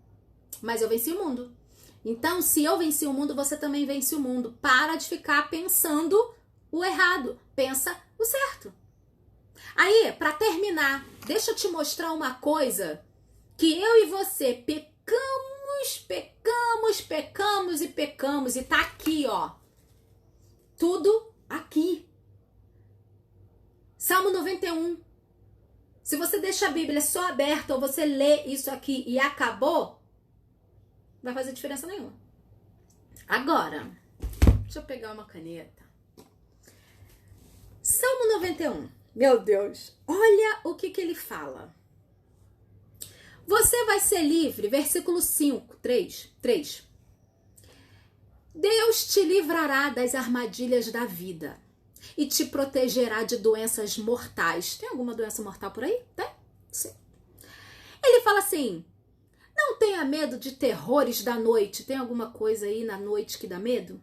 mas eu venci o mundo. Então, se eu venci o mundo, você também vence o mundo. Para de ficar pensando o errado, pensa o certo. Aí, pra terminar, deixa eu te mostrar uma coisa que eu e você pecamos e tá aqui, ó. Tudo aqui. Salmo 91. Se você deixa a Bíblia só aberta ou você lê isso aqui e acabou, não vai fazer diferença nenhuma. Agora, deixa eu pegar uma caneta. Salmo 91. Meu Deus, olha o que ele fala. Você vai ser livre, versículo 5, 3. Deus te livrará das armadilhas da vida e te protegerá de doenças mortais. Tem alguma doença mortal por aí? Tem? Sim. Ele fala assim, não tenha medo de terrores da noite. Tem alguma coisa aí na noite que dá medo?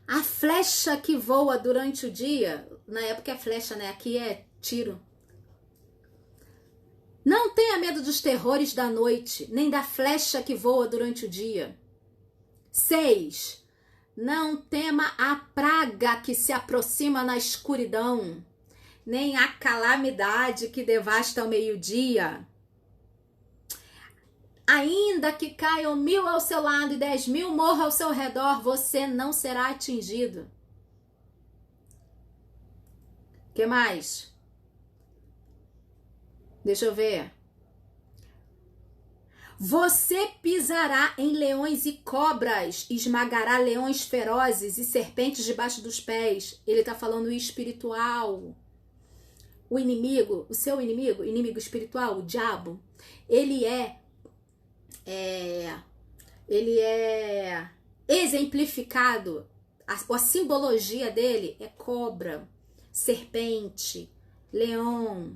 A flecha que voa durante o dia, na época é flecha, né? Aqui é tiro. Não tenha medo dos terrores da noite, nem da flecha que voa durante o dia. 6. Não tema a praga que se aproxima na escuridão, nem a calamidade que devasta ao meio-dia. Ainda que caiam 1000 ao seu lado e 10.000 morram ao seu redor, você não será atingido. O que mais? Deixa eu ver. Você pisará em leões e cobras, esmagará leões ferozes e serpentes debaixo dos pés. Ele está falando espiritual. O inimigo, o seu inimigo, inimigo espiritual, o diabo, ele é exemplificado, a simbologia dele é cobra, serpente, leão.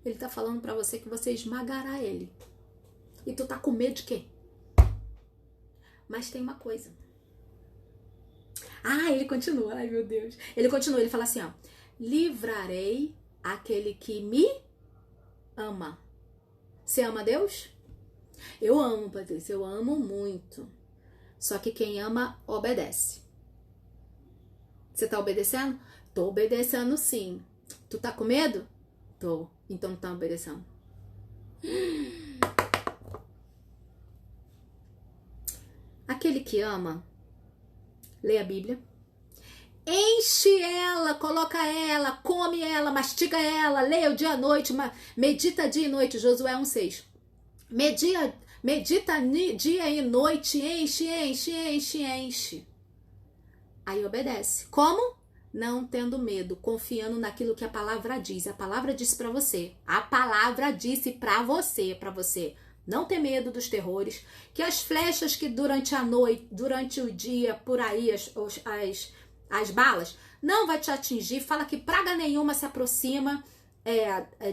Ele está falando para você que você esmagará ele. E tu tá com medo de quê? Mas tem uma coisa. Ele continua. Ai, meu Deus. Ele continua, ele fala assim, ó. Livrarei aquele que me ama. Você ama Deus? Eu amo, Patrícia. Eu amo muito. Só que quem ama, obedece. Você tá obedecendo? Tô obedecendo sim. Tu tá com medo? Tô. Então não tá obedecendo. Aquele que ama, lê a Bíblia, enche ela, coloca ela, come ela, mastiga ela, leia o dia e noite, medita dia e noite, Josué 1,6. Medita dia e noite, enche. Aí obedece. Como? Não tendo medo, confiando naquilo que a palavra diz. A palavra disse pra você. A palavra disse pra você. Não ter medo dos terrores, que as flechas que durante a noite, durante o dia, por aí, as balas, não vai te atingir. Fala que praga nenhuma se aproxima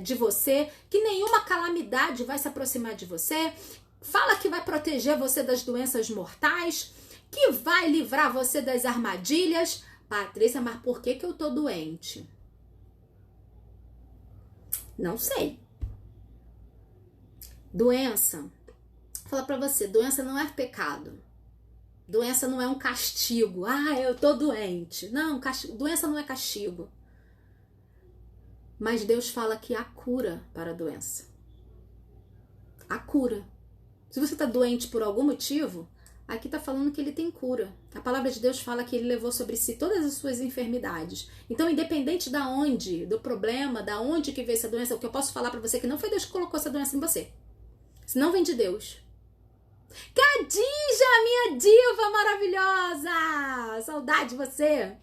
de você, que nenhuma calamidade vai se aproximar de você. Fala que vai proteger você das doenças mortais, que vai livrar você das armadilhas. Patrícia, mas por que eu tô doente? Não sei. Doença Vou falar pra você, doença não é pecado. Doença não é um castigo. Ah, eu tô doente. Não, doença não é castigo. Mas Deus fala que há cura para a doença. Há cura. Se você tá doente por algum motivo, aqui tá falando que ele tem cura. A palavra de Deus fala que ele levou sobre si todas as suas enfermidades. Então, independente da onde, do problema, da onde que veio essa doença, o que eu posso falar pra você é que não foi Deus que colocou essa doença em você. Se não vem de Deus. Khadija, minha diva maravilhosa! Saudade de você!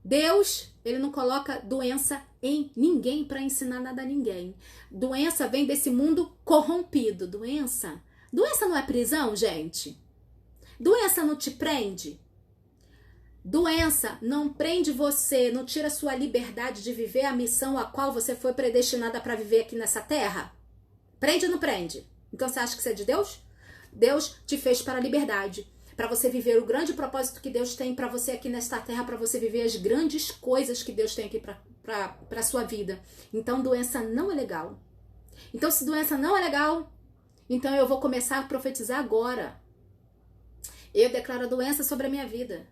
Deus, ele não coloca doença em ninguém para ensinar nada a ninguém. Doença vem desse mundo corrompido. Doença não é prisão, gente? Doença não te prende? Doença não prende você, não tira sua liberdade de viver a missão a qual você foi predestinada para viver aqui nessa terra? Prende ou não prende? Então você acha que isso é de Deus? Deus te fez para a liberdade, para você viver o grande propósito que Deus tem para você aqui nesta terra, para você viver as grandes coisas que Deus tem aqui para a sua vida. Então doença não é legal. Então se doença não é legal, então eu vou começar a profetizar agora. Eu declaro a doença sobre a minha vida.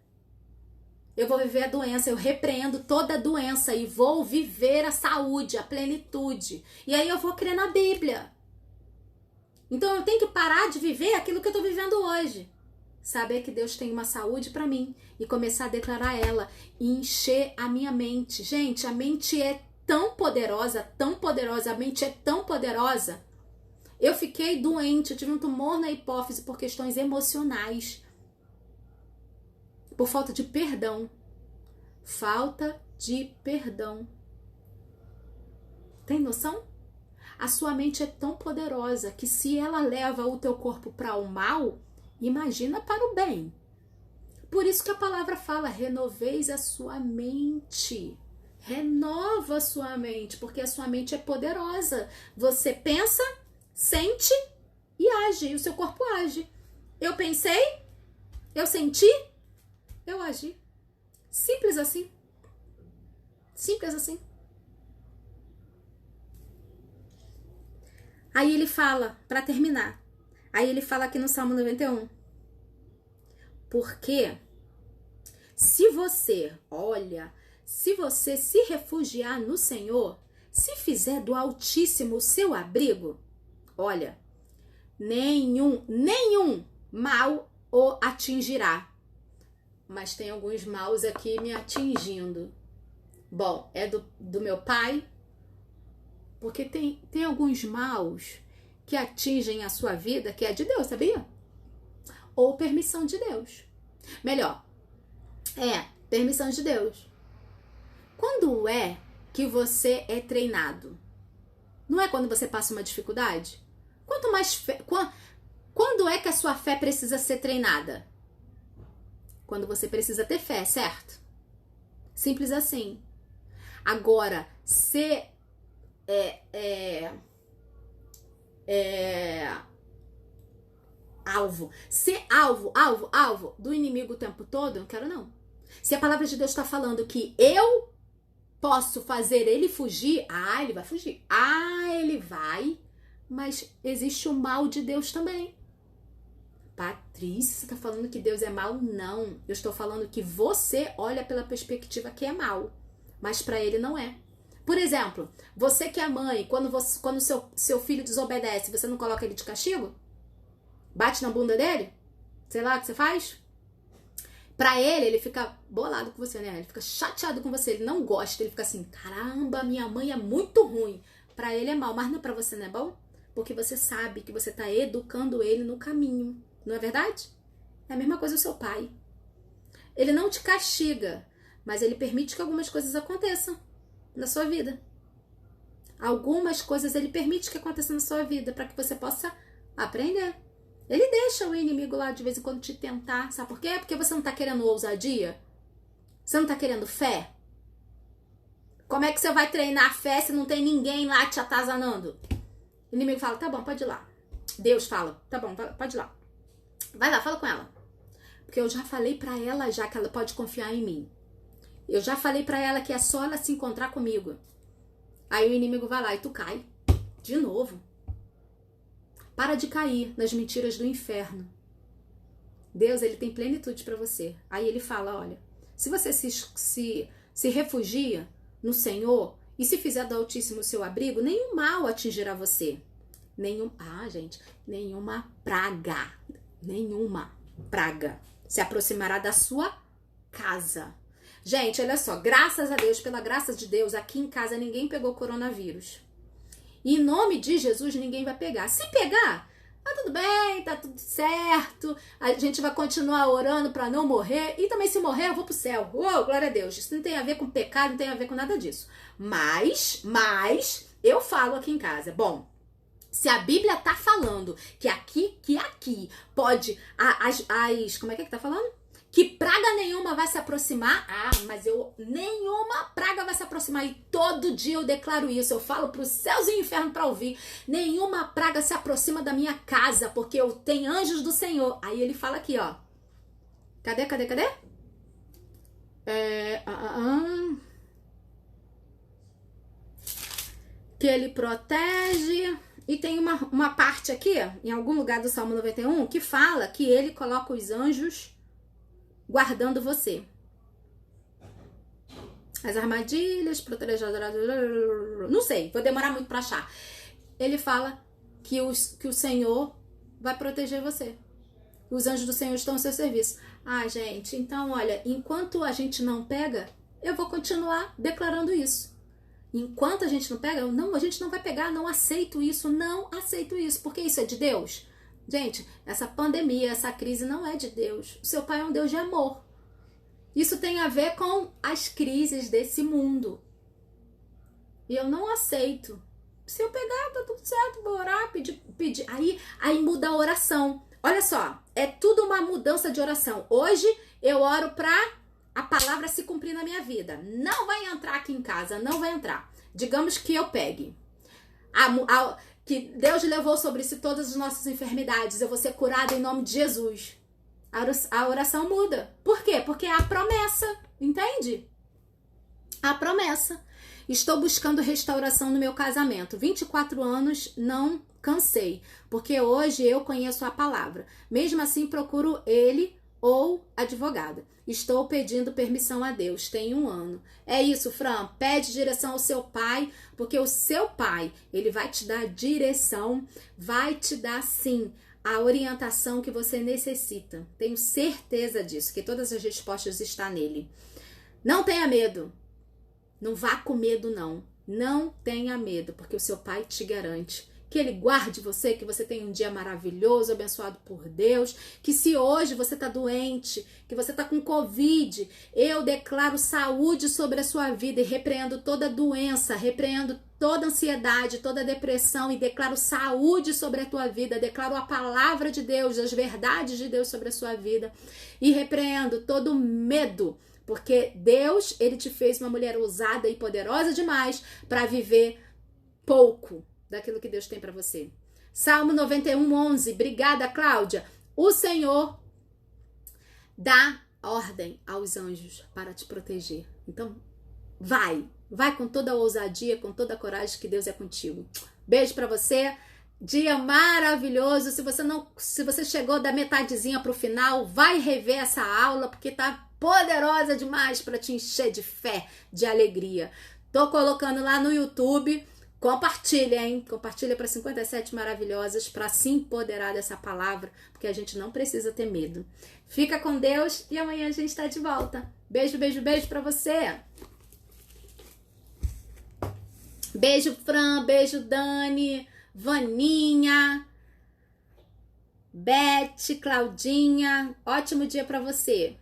Eu vou viver a doença, eu repreendo toda a doença e vou viver a saúde, a plenitude. E aí eu vou crer na Bíblia. Então eu tenho que parar de viver aquilo que eu estou vivendo hoje. Saber que Deus tem uma saúde para mim e começar a declarar ela e encher a minha mente. Gente, a mente é tão poderosa, a mente é tão poderosa. Eu fiquei doente, eu tive um tumor na hipófise por questões emocionais. Por falta de perdão. Falta de perdão. Tem noção? A sua mente é tão poderosa que se ela leva o teu corpo para o mal, imagina para o bem. Por isso que a palavra fala, renoveis a sua mente. Renova a sua mente, porque a sua mente é poderosa. Você pensa, sente e age, e o seu corpo age. Eu pensei, eu senti, eu agi. Simples assim. Simples assim. Aí ele fala, para terminar, aí ele fala aqui no Salmo 91, porque se você se refugiar no Senhor, se fizer do Altíssimo o seu abrigo, olha, nenhum mal o atingirá. Mas tem alguns maus aqui me atingindo. Bom, é do meu pai. Porque tem alguns maus que atingem a sua vida que é de Deus, sabia? Ou permissão de Deus. Melhor, permissão de Deus. Quando é que você é treinado? Não é quando você passa uma dificuldade? Quanto mais fé, quando é que a sua fé precisa ser treinada? Quando você precisa ter fé, certo? Simples assim. Agora, ser ser alvo do inimigo o tempo todo, eu não quero não. Se a palavra de Deus está falando que eu posso fazer ele fugir, ele vai fugir. Ele vai, mas existe o mal de Deus também. Patrícia, você está falando que Deus é mal? Não, eu estou falando que você olha pela perspectiva que é mal, mas para ele não é. Por exemplo, você que é mãe, quando seu filho desobedece, você não coloca ele de castigo? Bate na bunda dele? Sei lá o que você faz? Pra ele fica bolado com você, né? Ele fica chateado com você, ele não gosta, ele fica assim, caramba, minha mãe é muito ruim. Pra ele é mal, mas não pra você não é bom? Porque você sabe que você tá educando ele no caminho, não é verdade? É a mesma coisa o seu pai. Ele não te castiga, mas ele permite que algumas coisas aconteçam na sua vida. Algumas coisas ele permite que aconteçam na sua vida para que você possa aprender. Ele deixa o inimigo lá de vez em quando te tentar. Sabe por quê? Porque você não tá querendo ousadia? Você não tá querendo fé? Como é que você vai treinar fé se não tem ninguém lá te atazanando? O inimigo fala, tá bom, pode ir lá. Deus fala, tá bom, pode ir lá. Vai lá, fala com ela. Porque eu já falei pra ela já que ela pode confiar em mim. Eu já falei pra ela que é só ela se encontrar comigo. Aí o inimigo vai lá e tu cai. De novo. Para de cair nas mentiras do inferno. Deus, ele tem plenitude para você. Aí ele fala, olha, se você se refugia no Senhor e se fizer do Altíssimo o seu abrigo, nenhum mal atingirá você. Nenhuma praga se aproximará da sua casa. Gente, olha só, graças a Deus, pela graça de Deus, aqui em casa ninguém pegou coronavírus. E em nome de Jesus ninguém vai pegar. Se pegar, tá tudo bem, tá tudo certo. A gente vai continuar orando para não morrer. E também se morrer eu vou pro céu. Oh, glória a Deus. Isso não tem a ver com pecado, não tem a ver com nada disso. Mas eu falo aqui em casa. Bom, se a Bíblia tá falando que aqui pode como é que tá falando? Que praga nenhuma vai se aproximar. Nenhuma praga vai se aproximar. E todo dia eu declaro isso. Eu falo para os céus e o inferno para ouvir. Nenhuma praga se aproxima da minha casa, porque eu tenho anjos do Senhor. Aí ele fala aqui, ó. Cadê? Que ele protege. E tem uma parte aqui, em algum lugar do Salmo 91, que fala que ele coloca os anjos guardando você. As armadilhas, não sei, vou demorar muito para achar. Ele fala que o Senhor vai proteger você. Os anjos do Senhor estão ao seu serviço. Gente, então olha, enquanto a gente não pega, eu vou continuar declarando isso. Enquanto a gente não pega, a gente não vai pegar, não aceito isso, porque isso é de Deus. Gente, essa pandemia, essa crise não é de Deus. O seu pai é um Deus de amor. Isso tem a ver com as crises desse mundo. E eu não aceito. Se eu pegar, tá tudo certo, vou orar, pedir. Aí muda a oração. Olha só, é tudo uma mudança de oração. Hoje eu oro pra a palavra se cumprir na minha vida. Não vai entrar aqui em casa, não vai entrar. Digamos que eu pegue. Que Deus levou sobre si todas as nossas enfermidades. Eu vou ser curada em nome de Jesus. A oração muda. Por quê? Porque é a promessa. Entende? A promessa. Estou buscando restauração no meu casamento. 24 anos, não cansei. Porque hoje eu conheço a palavra. Mesmo assim, procuro ele ou advogada. Estou pedindo permissão a Deus, tem 1 ano. É isso, Fran, pede direção ao seu pai, porque o seu pai, ele vai te dar direção, vai te dar, sim, a orientação que você necessita. Tenho certeza disso, que todas as respostas estão nele. Não tenha medo, não vá com medo, não. Não tenha medo, porque o seu pai te garante que ele guarde você, que você tenha um dia maravilhoso, abençoado por Deus, que se hoje você está doente, que você está com Covid, eu declaro saúde sobre a sua vida e repreendo toda doença, repreendo toda ansiedade, toda depressão e declaro saúde sobre a tua vida, declaro a palavra de Deus, as verdades de Deus sobre a sua vida e repreendo todo medo, porque Deus, ele te fez uma mulher ousada e poderosa demais para viver pouco daquilo que Deus tem para você. Salmo 91:11. Obrigada, Cláudia. O Senhor dá ordem aos anjos para te proteger. Então, vai com toda a ousadia, com toda a coragem, que Deus é contigo. Beijo para você. Dia maravilhoso. Se você chegou da metadezinha pro final, vai rever essa aula, porque tá poderosa demais para te encher de fé, de alegria. Tô colocando lá no YouTube. Compartilha, hein? Compartilha para 57 maravilhosas, para se empoderar dessa palavra, porque a gente não precisa ter medo. Fica com Deus e amanhã a gente está de volta. Beijo, beijo, beijo para você. Beijo, Fran, beijo, Dani, Vaninha, Beth, Claudinha. Ótimo dia para você.